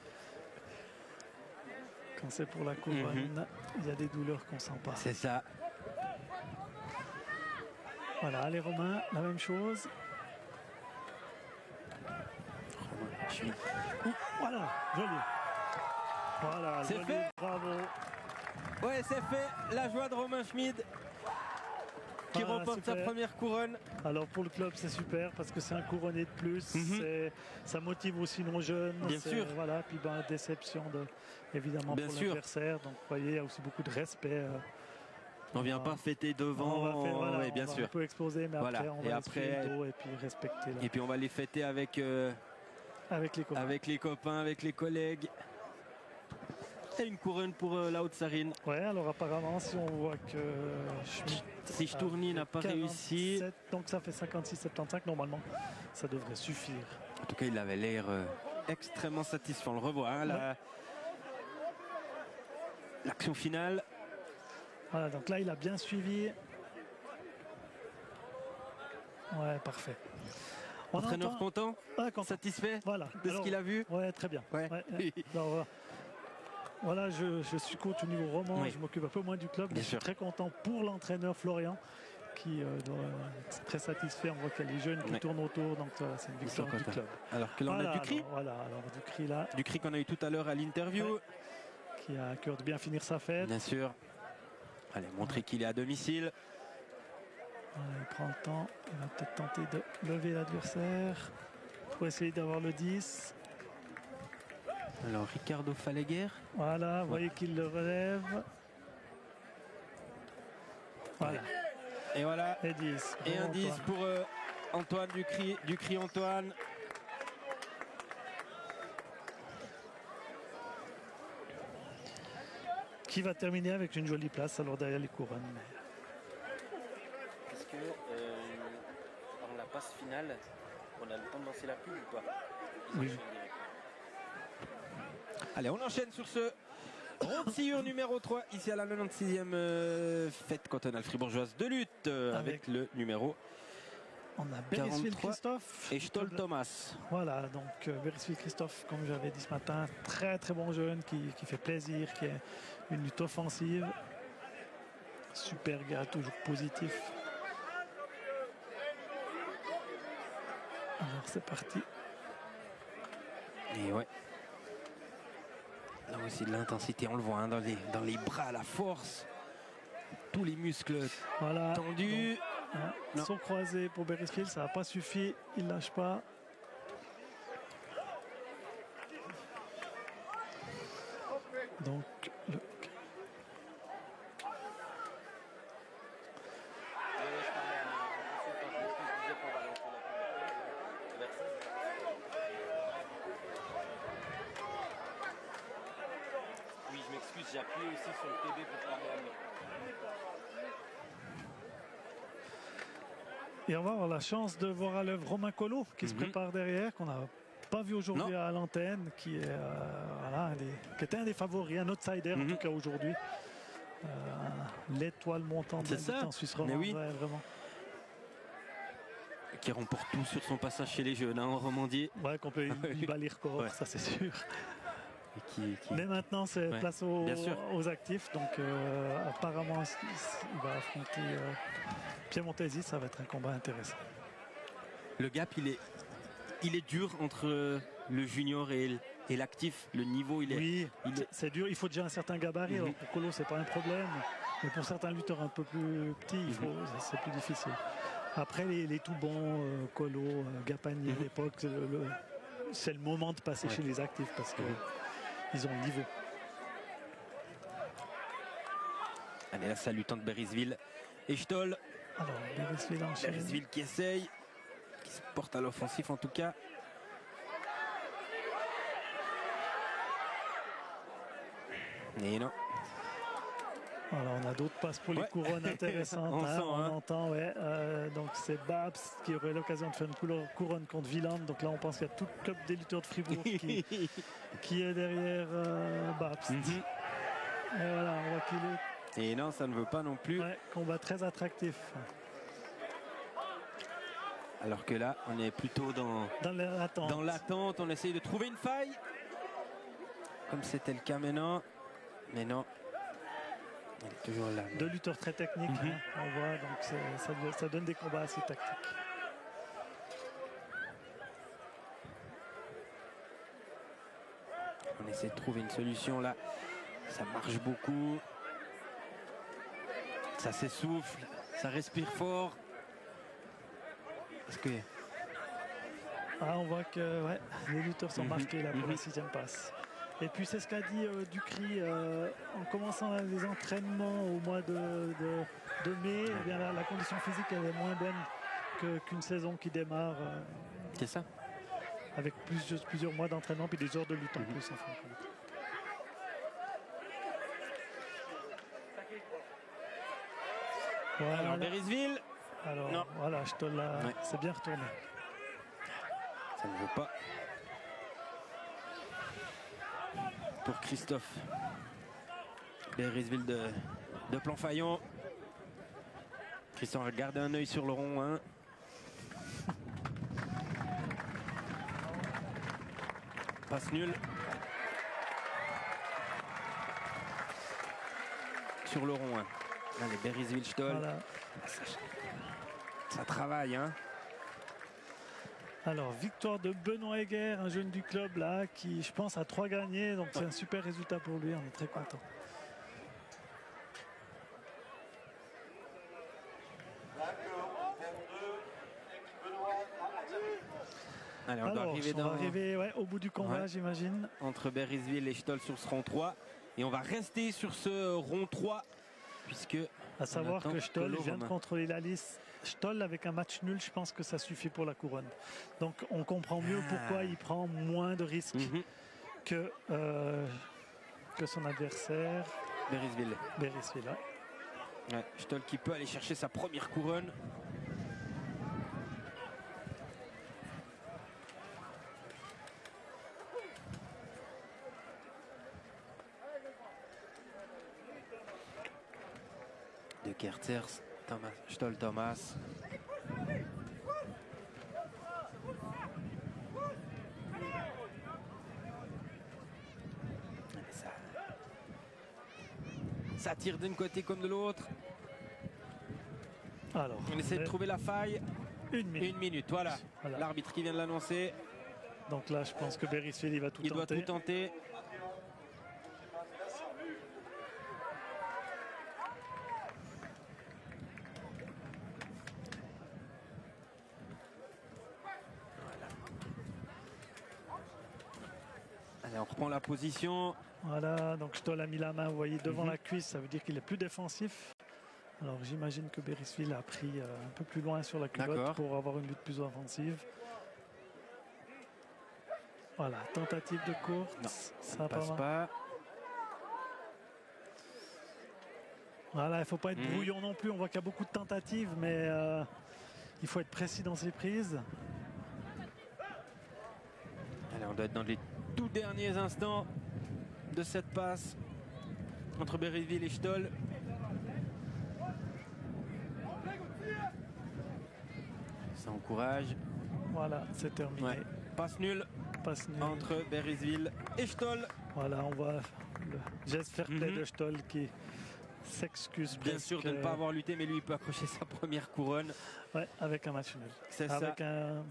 S1: Quand c'est pour la couronne, il y a des douleurs qu'on sent pas.
S2: C'est ça.
S1: Voilà, les Romains, la même chose.
S2: Schmid.
S1: Voilà, joli. Voilà,
S2: C'est
S1: joli,
S2: fait.
S1: bravo.
S2: Ouais, c'est fait. La joie de Romain Schmid qui
S1: Voilà,
S2: remporte sa
S1: super.
S2: première couronne.
S1: Alors pour le club, c'est super parce que c'est un couronné de plus. Ça motive aussi nos jeunes.
S2: Bien sûr.
S1: Voilà, puis déception évidemment
S2: Bien
S1: pour
S2: sûr.
S1: l'adversaire. Donc vous voyez, il y a aussi beaucoup de respect.
S2: On vient pas fêter devant.
S1: On va faire, voilà,
S2: Ouais, bien
S1: on va
S2: sûr.
S1: un peu exploser, mais
S2: Voilà.
S1: après on
S2: Et
S1: va
S2: après,
S1: essuyer le dos et puis respecter là,
S2: Et puis on va les fêter avec
S1: avec les copains.
S2: les copains, avec les collègues. Et une couronne pour la Haute-Sarine.
S1: Ouais, alors apparemment, si on voit que Schmitt
S2: Si Stourny n'a pas réussi.
S1: 47, donc ça fait 56-75, normalement, ça devrait suffire.
S2: En tout cas, il avait l'air extrêmement satisfait. On le revoit. Hein, l'action finale.
S1: Voilà, donc là, il a bien suivi. Ouais, parfait. On
S2: Entraîneur
S1: entend-
S2: content,
S1: Ah, content.
S2: satisfait
S1: Voilà.
S2: de ce
S1: Alors,
S2: qu'il a vu.
S1: Ouais, très bien.
S2: Ouais.
S1: Alors, voilà, je suis coach au niveau roman,
S2: Oui.
S1: je m'occupe un peu moins du club, mais
S2: Bien
S1: je suis
S2: sûr.
S1: très content pour l'entraîneur Florian, qui doit être très satisfait. On voit qu'il y a les jeunes qui
S2: Ouais.
S1: tournent autour, donc c'est une
S2: Ils sont
S1: victoire du
S2: contents.
S1: club.
S2: Alors que là, on
S1: Voilà,
S2: a du cri.
S1: alors, voilà, alors du cri là,
S2: Du cri qu'on a eu tout à l'heure à l'interview.
S1: qui a à cœur de bien finir sa fête.
S2: Bien sûr. Allez, montrer qu'il est à domicile.
S1: Voilà, il prend le temps, il va peut-être tenter de lever l'adversaire pour essayer d'avoir le 10.
S2: Alors, Ricardo Falleguer.
S1: Voilà, vous voyez qu'il le relève. Voilà,
S2: Et voilà.
S1: et 10.
S2: Et
S1: Bon,
S2: un 10
S1: Antoine.
S2: pour Antoine du cri Antoine.
S1: Qui va terminer avec une jolie place alors derrière les couronnes.
S3: Est-ce que dans la passe finale, on a le temps de lancer la pub ou pas? Ils
S1: Oui.
S3: enchaînent direct.
S2: Allez, on enchaîne sur ce Ronde-Sillure numéro 3, ici à la 96e fête cantonale fribourgeoise de lutte, avec le numéro
S1: On a Beresfield
S2: 43
S1: Christophe.
S2: et Stoll Thomas.
S1: Voilà, donc Beresfield Christophe, comme j'avais dit ce matin, très très bon jeune qui fait plaisir, qui est une lutte offensive. Super gars, toujours positif. Alors c'est parti.
S2: Et ouais. Là aussi de l'intensité, on le voit hein, dans les bras, la force, tous les muscles
S1: Voilà.
S2: tendus.
S1: Hein,
S2: Non.
S1: saut croisé pour Beresfield, ça n'a pas suffi, il lâche pas. Donc le
S3: Oui, je m'excuse, j'ai appuyé aussi sur le TB pour parler à lui.
S1: Et on va avoir la chance de voir à l'œuvre Romain Collot qui se prépare derrière, qu'on n'a pas vu aujourd'hui
S2: Non.
S1: à l'antenne, qui est voilà, qui était un des favoris, un outsider en tout cas aujourd'hui. L'étoile montante de
S2: C'est
S1: la
S2: ça.
S1: lutte en Suisse
S2: Mais
S1: romande,
S2: oui.
S1: ouais, vraiment.
S2: Qui remporte tout sur son passage chez les jeunes hein, en Romandier.
S1: Ouais, qu'on peut y bat les records,
S2: Ouais.
S1: ça c'est sûr.
S2: Et qui...
S1: Mais maintenant, c'est
S2: Ouais,
S1: place
S2: bien sûr.
S1: aux actifs. Donc, apparemment, il va affronter Piemontesi. Ça va être un combat intéressant.
S2: Le gap, il est dur entre le junior et l'actif. Le niveau,
S1: Oui,
S2: il est-
S1: c'est dur. Il faut déjà un certain gabarit. Alors, pour Colo, c'est pas un problème. Mais pour certains lutteurs un peu plus petits, c'est plus difficile. Après, les tout bons, Colo, Gapani à l'époque, c'est le moment de passer chez les actifs parce que ils ont le niveau.
S2: Allez, la salutante Beresville et Stoll.
S1: Alors, Beresfield enchaîne.
S2: Beresville qui essaye, qui se porte à l'offensif en tout cas. Et non.
S1: Alors, on a d'autres passes pour les
S2: Ouais.
S1: couronnes intéressantes.
S2: On sent,
S1: on
S2: hein.
S1: entend, ouais. Donc, c'est Babs qui aurait l'occasion de faire une couronne contre Wieland. Donc là, on pense qu'il y a tout le club des lutteurs de Fribourg qui est derrière Babs. Et voilà, on voit qu'il est
S2: Et non, ça ne veut pas non plus.
S1: combat très attractif.
S2: Alors que là, on est plutôt dans
S1: Dans
S2: l'attente. On essaye de trouver une faille. Comme c'était le cas maintenant. Mais non. Il est toujours là.
S1: Deux lutteurs très techniques, hein, on voit, donc ça donne des combats assez tactiques.
S2: On essaie de trouver une solution là. Ça marche beaucoup. Ça s'essouffle, ça respire fort. Est-ce que...
S1: Ah, on voit que ouais, les lutteurs sont marqués là pour la 6e passe. Et puis c'est ce qu'a dit Ducry en commençant les entraînements au mois de mai. Eh bien, la condition physique elle est moins bonne qu'une saison qui démarre.
S2: C'est ça.
S1: Avec plusieurs mois d'entraînement puis des heures de lutte en plus. En fin de compte. Voilà.
S2: Alors Berisville.
S1: Alors
S2: non.
S1: Voilà, je te la...
S2: Ouais.
S1: C'est bien retourné.
S2: Ça ne veut pas. Pour Christophe. Berisville de Planfaillon. Christian va garder un œil sur le rond. Hein. Passe nulle. Sur le rond. Hein. Allez, Berisville-Stoll.
S1: Voilà.
S2: Ça travaille. Hein.
S1: Alors, victoire de Benoît Heger, un jeune du club là, qui je pense a 3 gagnés. Donc c'est un super résultat pour lui, on est très content.
S2: Allez, on doit arriver
S1: on va arriver au bout du combat, j'imagine.
S2: Entre Berisville et Stoll sur ce rond 3. Et on va rester sur ce rond 3. Puisque
S1: à savoir que Stoll vient de contrôler la liste. Stoll avec un match nul, je pense que ça suffit pour la couronne. Donc on comprend mieux pourquoi il prend moins de risques que son adversaire.
S2: Berisville.
S1: Berisville,
S2: ouais. Stoll qui peut aller chercher sa première couronne. De Kertzers, Stoll Thomas. Ça tire d'un côté comme de l'autre.
S1: Alors,
S2: on essaie de trouver la faille.
S1: Une minute,
S2: voilà. L'arbitre qui vient de l'annoncer.
S1: Donc là, je pense que Berisville, il va tout tenter.
S2: Il doit tout tenter. Allez, on reprend la position.
S1: Voilà, donc Stoll a mis la main, vous voyez, devant la cuisse, ça veut dire qu'il est plus défensif. Alors j'imagine que Berisville a pris un peu plus loin sur la culotte pour avoir une lutte plus offensive. Voilà, tentative de courte.
S2: Non,
S1: ça
S2: ne passe pas.
S1: Voilà, il ne faut pas être brouillon non plus. On voit qu'il y a beaucoup de tentatives, mais il faut être précis dans ses prises.
S2: Allez, on doit être dans les tout derniers instants de cette passe entre Berisville et Stoll. Ça encourage.
S1: Voilà, c'est terminé.
S2: Ouais. Passe nulle entre Berisville et Stoll.
S1: Voilà, on voit le geste fair play de Stoll qui s'excuse
S2: bien sûr de ne pas avoir lutté, mais lui il peut accrocher sa première couronne.
S1: Ouais, avec un match nul.
S2: C'est ça.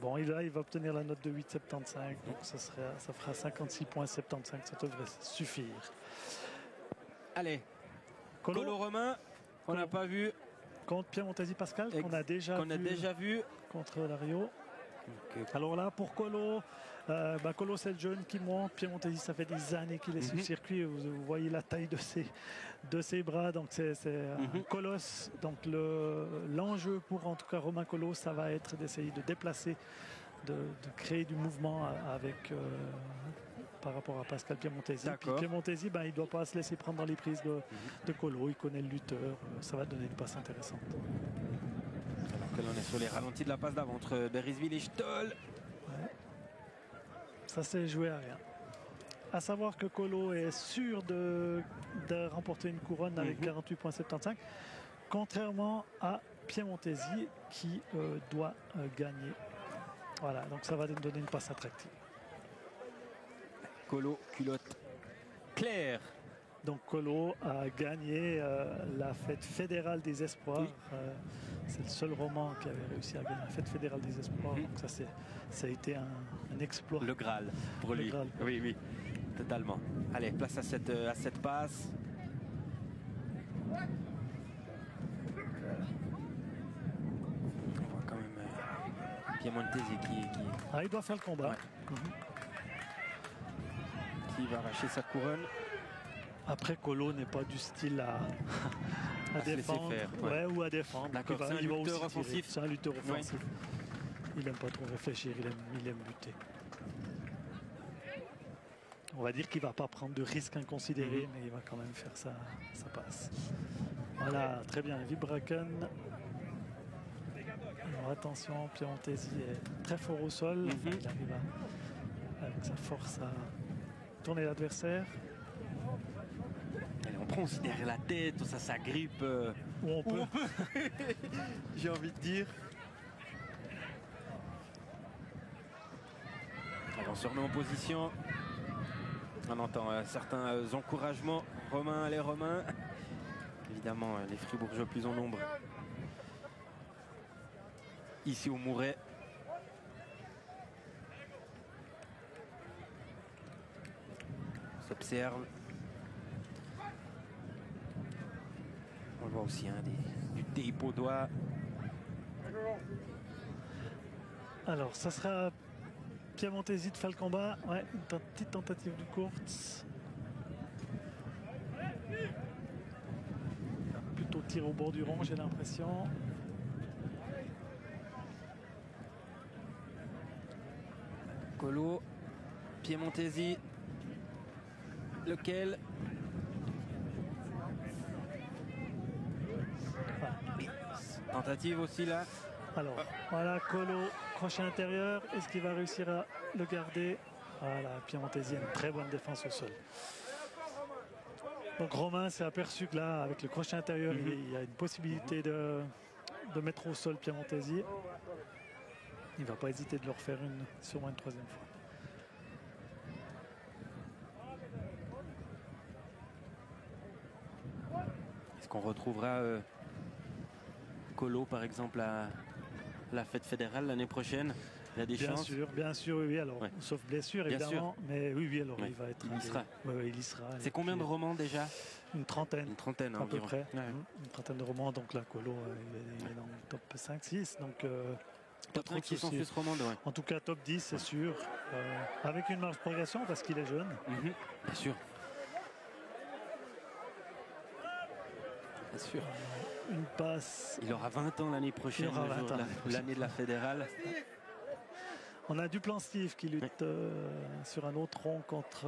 S1: Bon, il va obtenir la note de 8,75, donc ça fera 56,75, ça devrait suffire.
S2: Allez, Colo Romain, on n'a pas vu.
S1: Contre Piemontesi Pascal, qu'on a déjà vu contre Lario. Alors là, pour Colo, Colo c'est le jeune qui monte. Piemontesi, ça fait des années qu'il est sur le circuit. Vous voyez la taille de ses bras, donc c'est un colosse. Donc l'enjeu pour en tout cas Romain Colo, ça va être d'essayer de déplacer, de créer du mouvement avec par rapport à Pascal Piemontesi. Puis Piemontesi, il ne doit pas se laisser prendre dans les prises de Colo. Il connaît le lutteur, ça va donner une passe intéressante.
S2: Alors que l'on est sur les ralentis de la passe d'avant entre Berisville et Stoll.
S1: Ouais. Ça s'est joué à rien. À savoir que Colo est sûr de remporter une couronne avec 48,75, contrairement à Piemontesi qui doit gagner. Voilà, donc ça va donner une passe attractive.
S2: Colo, culotte claire
S1: Donc Colo a gagné la fête fédérale des espoirs.
S2: Oui.
S1: C'est le seul roman qui avait réussi à gagner la fête fédérale des espoirs.
S2: Mhm.
S1: Donc ça a été un exploit.
S2: Le Graal pour
S1: Le
S2: lui.
S1: Graal.
S2: Oui, oui, totalement. Allez, place à cette passe. On voit quand même Piemontesi qui
S1: Ah, il doit faire le combat.
S2: Ouais.
S1: Mhm.
S2: va arracher sa couronne.
S1: Après, Colo n'est pas du style à
S2: À se laisser
S1: défendre,
S2: faire, ouais.
S1: ouais, ou à défendre.
S2: D'accord,
S1: Il va-
S2: c'est un
S1: il va
S2: lutteur
S1: aussi tirer.
S2: offensif.
S1: C'est un lutteur offensif. Il n'aime pas trop réfléchir, il aime buter. On va dire qu'il ne va pas prendre de risques inconsidérés, mais il va quand même faire ça passe. Voilà, très bien. Vibraken. Alors attention, Piemontesi est très fort au sol.
S2: Mhm.
S1: Enfin, il arrive avec sa force à tourner l'adversaire.
S2: Allez, on prend aussi derrière la tête, ça s'agrippe.
S1: Où on peut.
S2: J'ai envie de dire. Allez, on se remet en position. On entend certains encouragements. Romain, allez Romain. Évidemment, les Fribourgeois plus en nombre. Ici au Mouret. On s'observe. On voit aussi du tape au doigt.
S1: Alors, ça sera Piemontesi de faire le combat. Ouais, une petite tentative de course. Plutôt tir au bord du rond, j'ai l'impression.
S2: Colo, Piemontesi. Lequel? Tentative aussi là.
S1: Alors, voilà, Colo, crochet intérieur. Est-ce qu'il va réussir à le garder? Voilà, Piemontesi a une très bonne défense au sol. Donc Romain s'est aperçu que là, avec le crochet intérieur, il y a une possibilité de mettre au sol Piemontesi. Il ne va pas hésiter de le refaire sûrement une troisième fois.
S2: Est-ce qu'on retrouvera Colo par exemple à la fête fédérale l'année prochaine? Il y a des chances.
S1: Bien sûr, oui. Alors,
S2: Ouais.
S1: sauf blessure,
S2: Bien
S1: évidemment. Mais oui, alors
S2: Ouais.
S1: il va être.
S2: Il y sera.
S1: Ouais, il y sera.
S2: C'est
S1: Et
S2: combien de
S1: puis,
S2: romans déjà?
S1: Une trentaine.
S2: Une trentaine
S1: À peu
S2: environ.
S1: près.
S2: Ouais.
S1: Une trentaine de romans. Donc là, Colo, il est dans le top 5-6. Donc, pas
S2: Top
S1: trop
S2: 5
S1: de
S2: qui sont
S1: soucis.
S2: suisse romande, ouais.
S1: En tout cas, top 10, c'est sûr. Avec une marge de progression parce qu'il est jeune.
S2: Mhm. Bien sûr. Bien sûr.
S1: Une passe.
S2: Il aura 20 ans l'année prochaine,
S1: Il aura
S2: le jour
S1: 20
S2: de
S1: ans.
S2: l'année de la fédérale.
S1: On a Duplan Steve qui lutte sur un autre rond contre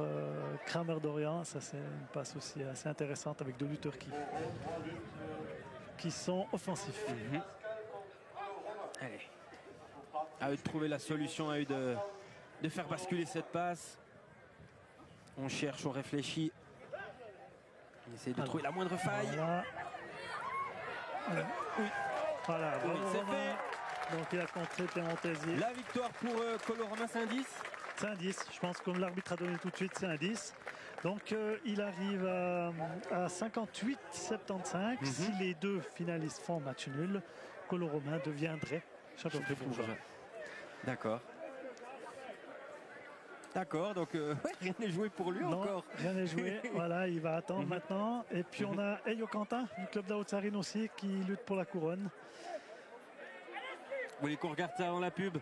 S1: Kramer d'Orient. Ça, c'est une passe aussi assez intéressante avec deux lutteurs qui sont offensifs.
S2: Mhm. Allez. À eux de trouver la solution, à eux de faire basculer cette passe. On cherche, on réfléchit. On essaie de
S1: Alors,
S2: trouver la moindre faille.
S1: Voilà. Oui. Voilà.
S2: Oui,
S1: bravo,
S2: c'est
S1: Romain.
S2: fait.
S1: Donc il a contré Piemontesi.
S2: La victoire pour Colo Romain, c'est un 10.
S1: C'est un 10. Je pense que comme l'arbitre a donné tout de suite, c'est un 10. Donc il arrive à 58-75. Si les deux finalistes font match nul, Colo Romain deviendrait champion fribourgeois.
S2: D'accord. D'accord, donc rien n'est joué pour lui
S1: Non,
S2: encore.
S1: rien n'est joué. Voilà, il va attendre maintenant. Et puis on a Eyo Quentin du club de la Haute-Sarine aussi qui lutte pour la couronne.
S2: Vous voulez qu'on regarde ça avant la pub?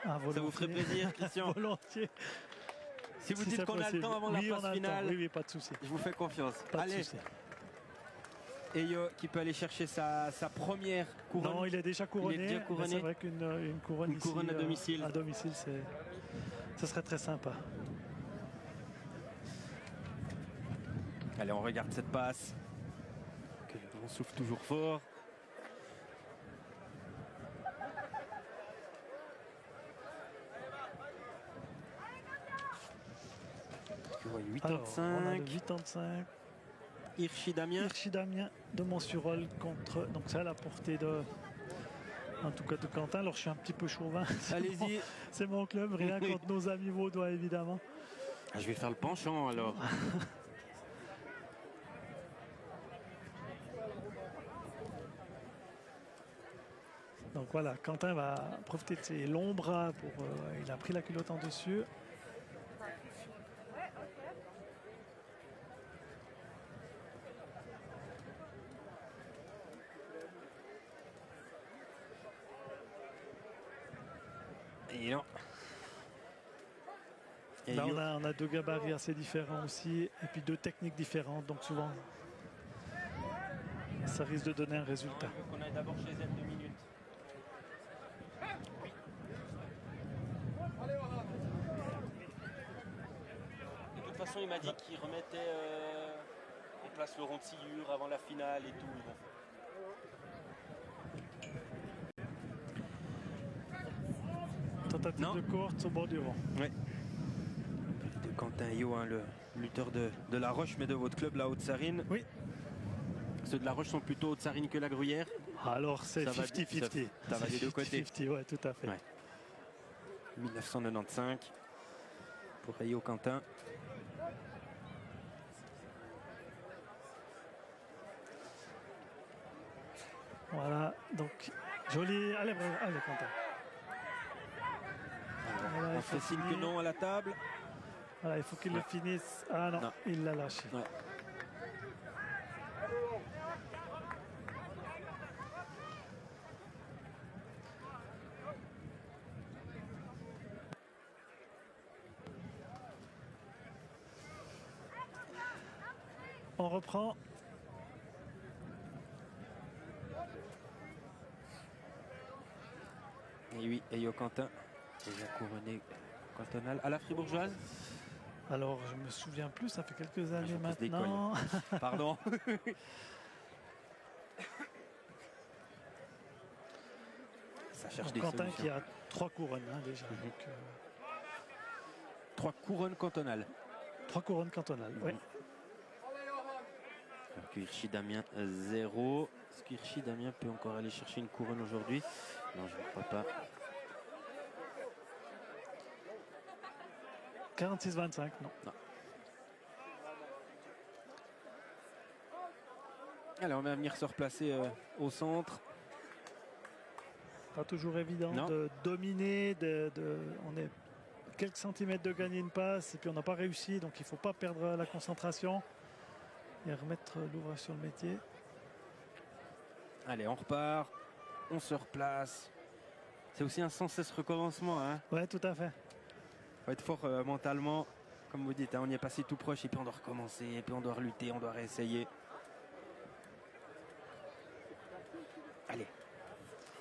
S1: Ah,
S2: Ça vous ferait
S1: volontiers.
S2: plaisir, Christian?
S1: Volontiers.
S2: Si vous
S1: Si
S2: dites
S1: c'est
S2: qu'on a le
S1: possible.
S2: temps avant
S1: Oui,
S2: la
S1: on a
S2: phase
S1: le temps.
S2: finale,
S1: Oui, pas de souci.
S2: je vous fais confiance.
S1: Pas de
S2: Allez,
S1: souci.
S2: Eyo qui peut aller chercher sa première couronne.
S1: Non, il est déjà couronné.
S2: Il est déjà couronné.
S1: Mais c'est vrai qu'une couronne,
S2: Une couronne
S1: ici,
S2: à domicile.
S1: À domicile, ce serait très sympa.
S2: Allez, on regarde cette passe. On souffle toujours fort. Je vois
S1: Alors, on a le
S2: 85.
S1: 85.
S2: Hirschi Damien.
S1: Hirschi Damien de Montsurol contre. Donc, c'est à la portée de. En tout cas, de Quentin. Alors, je suis un petit peu chauvin.
S2: Allez-y.
S1: C'est mon club, rien contre nos amis vaudois, évidemment.
S2: Ah, je vais faire le penchant alors.
S1: Donc voilà, Quentin va profiter de ses longs bras pour. Il a pris la culotte en dessus.
S2: Et non. Et
S1: Là,
S2: Yo-
S1: on a deux gabarits assez différents aussi, et puis deux techniques différentes, donc souvent, ça risque de donner un résultat.
S2: Je veux qu'on aille d'abord chez elle 2 minutes. De toute façon, il m'a dit qu'il remettait en place le rond de sciure avant la finale et tout.
S1: Tentative
S2: Non.
S1: de courte au bord du rond.
S2: Ouais. De Quentin Yo, hein, le lutteur de La Roche, mais de votre club, la Haute-Sarine.
S1: Oui.
S2: Ceux de La Roche sont plutôt Haute-Sarine que la Gruyère.
S1: Alors c'est
S2: Ça va-
S1: 50-50.
S2: ça va des deux côtés.
S1: 50-50, ouais, tout à fait.
S2: Ouais. 1995 pour Yo Quentin.
S1: Voilà, donc joli. Allez, bravo. Allez, Quentin. Voilà,
S2: On
S1: il faut
S2: fait signe que
S1: finir.
S2: non à la table.
S1: Voilà, il faut qu'il
S2: Ouais.
S1: le finisse. Ah non,
S2: Non.
S1: il l'a lâché.
S2: Ouais.
S1: On reprend.
S2: Et oui, Yo Quentin, déjà couronné cantonal à la fribourgeoise.
S1: Alors, je me souviens plus, ça fait quelques années
S2: je pose des
S1: maintenant.
S2: Pardon. Ça cherche des
S1: Quentin
S2: solutions.
S1: qui a 3 couronnes hein, déjà.
S2: Mhm.
S1: Donc,
S2: 3 couronnes cantonales.
S1: 3 couronnes cantonales.
S2: Mhm.
S1: Ouais.
S2: Alors que Hirschi Damien 0. Est-ce que Hirschi Damien peut encore aller chercher une couronne aujourd'hui? Non, je ne crois pas.
S1: 46-25, non.
S2: Allez, on va venir se replacer au centre.
S1: Pas toujours évident
S2: Non.
S1: de dominer. On est quelques centimètres de gagner une passe et puis on n'a pas réussi. Donc il ne faut pas perdre la concentration et remettre l'ouvrage sur le métier.
S2: Allez, on repart. On se replace. C'est aussi un sans cesse recommencement. Hein.
S1: Ouais, tout à fait.
S2: Faut être fort mentalement. Comme vous dites, hein, on y est passé tout proche et puis on doit recommencer. Et puis on doit relutter, on doit réessayer. Allez.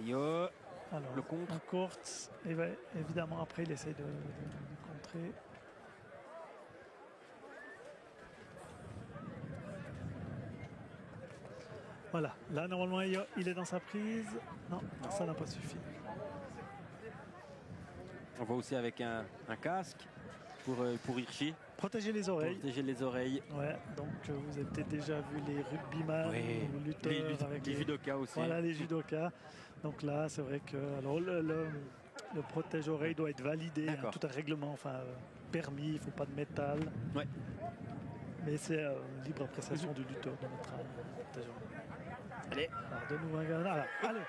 S2: Yo.
S1: Alors,
S2: Le contre.
S1: en courte, et ouais, évidemment après il essaye de contrer. Voilà, là normalement il est dans sa prise. Non, ça n'a pas suffi.
S2: On voit aussi avec un casque pour Hirschi,
S1: Protéger les
S2: pour
S1: oreilles.
S2: protéger les oreilles.
S1: Ouais, donc vous avez peut-être déjà vu les rugbyman ou lutteurs avec
S2: les judokas aussi.
S1: voilà, les judokas. Donc là, c'est vrai que alors, le protège-oreille doit être validé, hein,
S2: D'accord.
S1: tout un règlement, enfin permis, il ne faut pas de métal.
S2: Ouais.
S1: Mais c'est libre appréciation du lutteur de mettre un protège-oreille.
S2: Allez.
S1: Alors, de nouveau un gars. Voilà, allez.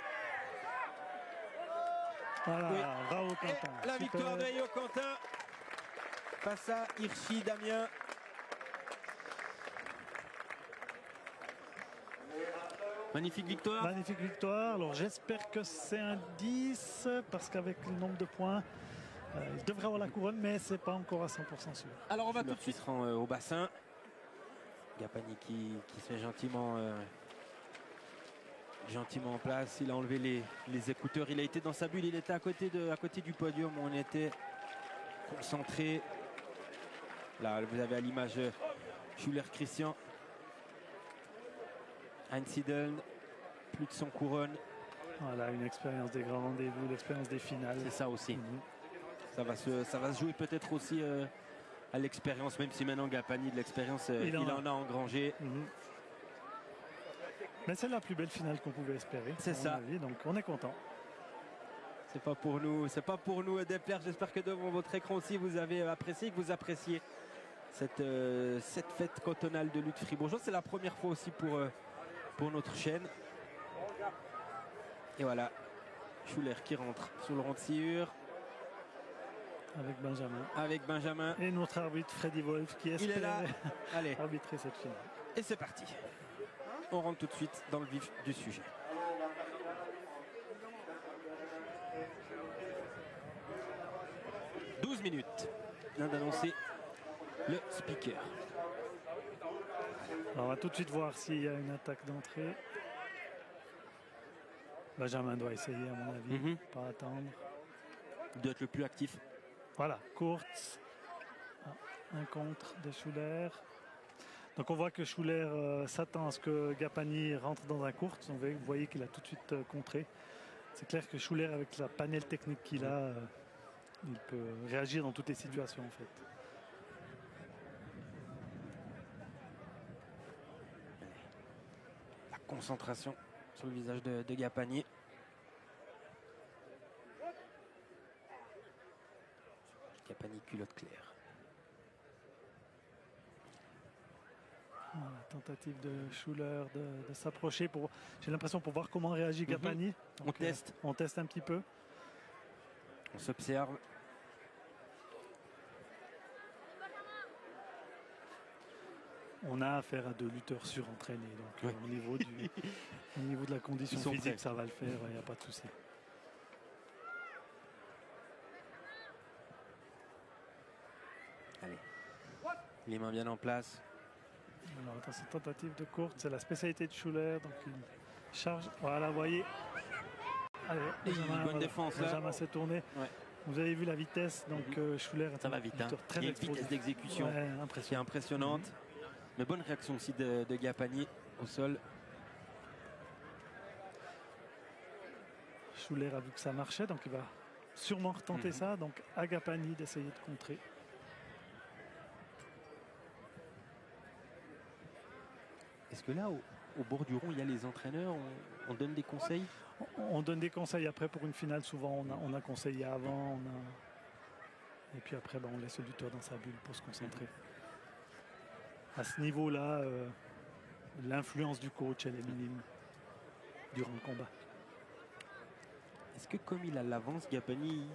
S1: Voilà,
S2: Oui.
S1: bravo
S2: Et
S1: Quentin.
S2: la
S1: Super.
S2: victoire de Yo Quentin face à Hirschi Damien. Magnifique victoire.
S1: Magnifique victoire. Alors j'espère que c'est un 10 parce qu'avec le nombre de points, il devrait avoir la couronne, mais c'est pas encore à 100% sûr.
S2: Alors on va tout de suite au bassin. Gapani qui se met gentiment en place. Il a enlevé les écouteurs. Il a été dans sa bulle. Il était à côté du podium. On était concentré. Là, vous avez à l'image Schuller Christian. Heinz Hidden, plus de 100 couronnes.
S1: Voilà, une expérience des grands rendez-vous, l'expérience des finales.
S2: C'est ça aussi.
S1: Mhm.
S2: Ça va se jouer peut-être aussi à l'expérience, même si maintenant Gapani de l'expérience, il en a engrangé.
S1: Mhm. Mais c'est la plus belle finale qu'on pouvait espérer.
S2: C'est
S1: à mon
S2: ça.
S1: avis, donc on est content.
S2: C'est pas pour nous déplaire. J'espère que devant votre écran aussi vous avez apprécié, que vous appréciez cette fête cantonale de lutte fribourgeoise. C'est la première fois aussi pour notre chaîne. Et voilà, Schuler qui rentre sur le rond de sciure
S1: Avec Benjamin.
S2: avec Benjamin.
S1: Et notre arbitre Freddy Wolf qui
S2: Il est là.
S1: espère
S2: Allez,
S1: arbitrer cette finale.
S2: et c'est parti. On rentre tout de suite dans le vif du sujet. « 12 minutes » vient d'annoncer le speaker.
S1: Alors, on va tout de suite voir s'il y a une attaque d'entrée. Benjamin doit essayer, à mon avis, pas attendre.
S2: Il doit être le plus actif.
S1: Voilà, Kurtz. Ah, un contre de Schuler. Donc on voit que Schuler s'attend à ce que Gapani rentre dans un Kurtz. Vous voyez qu'il a tout de suite contré. C'est clair que Schuler, avec la panel technique qu'il a, il peut réagir dans toutes les situations en fait.
S2: La concentration sur le visage de Gapani. Gapani culotte claire.
S1: Voilà, tentative de Schuler de s'approcher. J'ai l'impression pour voir comment réagit Gapani.
S2: On teste.
S1: On teste un petit peu.
S2: On s'observe.
S1: On a affaire à deux lutteurs surentraînés. Donc
S2: Oui.
S1: au niveau de la condition
S2: Ils sont
S1: physique,
S2: prêts.
S1: ça va le faire, il n'y a pas de souci.
S2: Allez. Les mains bien en place.
S1: Alors attention, tentative de courte, c'est la spécialité de Schuler. Donc il charge. Voilà, vous voyez. Allez,
S2: Et
S1: Benjamin,
S2: bonne défense, là.
S1: Benjamin s'est tourné.
S2: Ouais.
S1: Vous avez vu la vitesse, donc Schuler est
S2: Ça
S1: un
S2: va vite. Hein.
S1: lutteur très
S2: Il y a une
S1: explosif.
S2: vitesse d'exécution
S1: Ouais,
S2: qui est
S1: impressionnant.
S2: impressionnante. Mais bonne réaction aussi de Gapani au sol.
S1: Schuler a vu que ça marchait, donc il va sûrement retenter ça. Donc à Gapani d'essayer de contrer.
S2: Est-ce que là, au bord du rond, il y a les entraîneurs, on donne des conseils?
S1: On donne des conseils après pour une finale. Souvent, on a conseillé avant. Et puis après, on laisse le lutteur dans sa bulle pour se concentrer. À ce niveau-là, l'influence du coach, elle est minime durant le combat.
S2: Est-ce que comme il a l'avance, Gapani,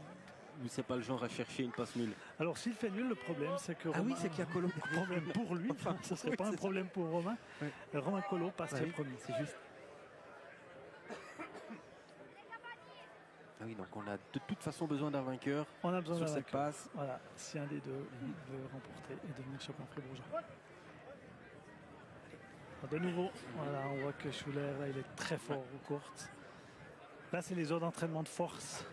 S2: ou c'est pas le genre à chercher une passe nulle?
S1: Alors, s'il fait nul, le problème, c'est que
S2: Ah oui, c'est qu'il y a Colo.
S1: problème pour lui.
S2: Enfin,
S1: Ce ne serait
S2: oui,
S1: pas un
S2: c'est
S1: problème pour Romain.
S2: Oui.
S1: Romain Colo passerait premier.
S2: C'est juste. Ah oui, donc on a de toute façon besoin d'un vainqueur
S1: On a besoin
S2: sur
S1: d'un
S2: cette
S1: vainqueur.
S2: passe.
S1: Voilà, si un des deux veut remporter et devenir champion fribourgeois. De nouveau, voilà, on voit que Schuler, là, il est très fort aux courtes. Là, c'est les heures d'entraînement de force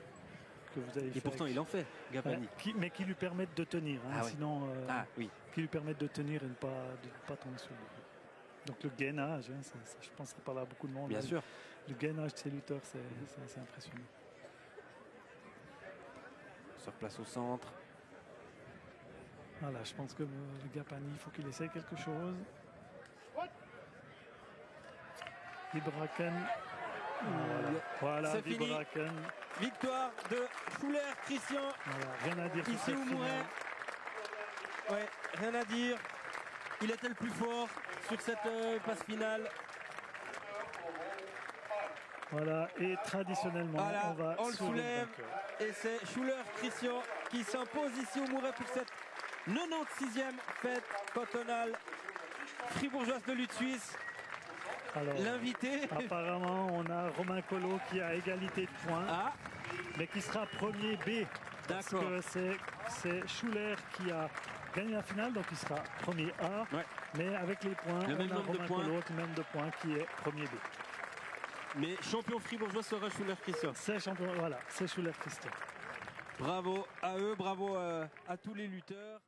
S1: que vous avez fait.
S2: Et pourtant, il en fait, Gapani.
S1: Mais qui lui permettent de tenir. Hein,
S2: Ah ouais.
S1: Sinon,
S2: Ah oui,
S1: qui lui permettent de tenir et de ne pas tomber sur lui. Donc le gainage, hein, je pense que ça parle à beaucoup de monde.
S2: bien
S1: Là,
S2: sûr.
S1: Le gainage de ces lutteurs, c'est assez impressionnant.
S2: On se replace au centre.
S1: Voilà, je pense que le Gapani, il faut qu'il essaye quelque chose. Ibraken. Voilà,
S2: C'est fini.
S1: Ibraken.
S2: Victoire de Schuler, Christian.
S1: Voilà, rien à dire sur
S2: Ici
S1: cette
S2: au Mouret.
S1: finale.
S2: Ouais, rien à dire. Il était le plus fort sur cette passe finale.
S1: Voilà, et traditionnellement,
S2: Voilà,
S1: on va
S2: on le
S1: sur le
S2: soulève.
S1: vainqueur.
S2: Et c'est Schuler, Christian qui s'impose ici au Mouret pour cette 96e fête cantonale fribourgeoise de lutte suisse.
S1: Alors,
S2: L'invité.
S1: apparemment, on a Romain Colo qui a égalité de points,
S2: Ah,
S1: mais qui sera premier B. Parce
S2: d'accord.
S1: que c'est Schuler qui a gagné la finale, donc il sera premier A.
S2: Ouais.
S1: Mais avec les points,
S2: Le même
S1: on a
S2: nombre de
S1: Romain
S2: points.
S1: Colo, le même de points, qui est premier B.
S2: Mais champion fribourgeois sera Schuler, Christian.
S1: C'est champion, voilà, c'est Schuler Christian.
S2: Bravo à eux, bravo à tous les lutteurs.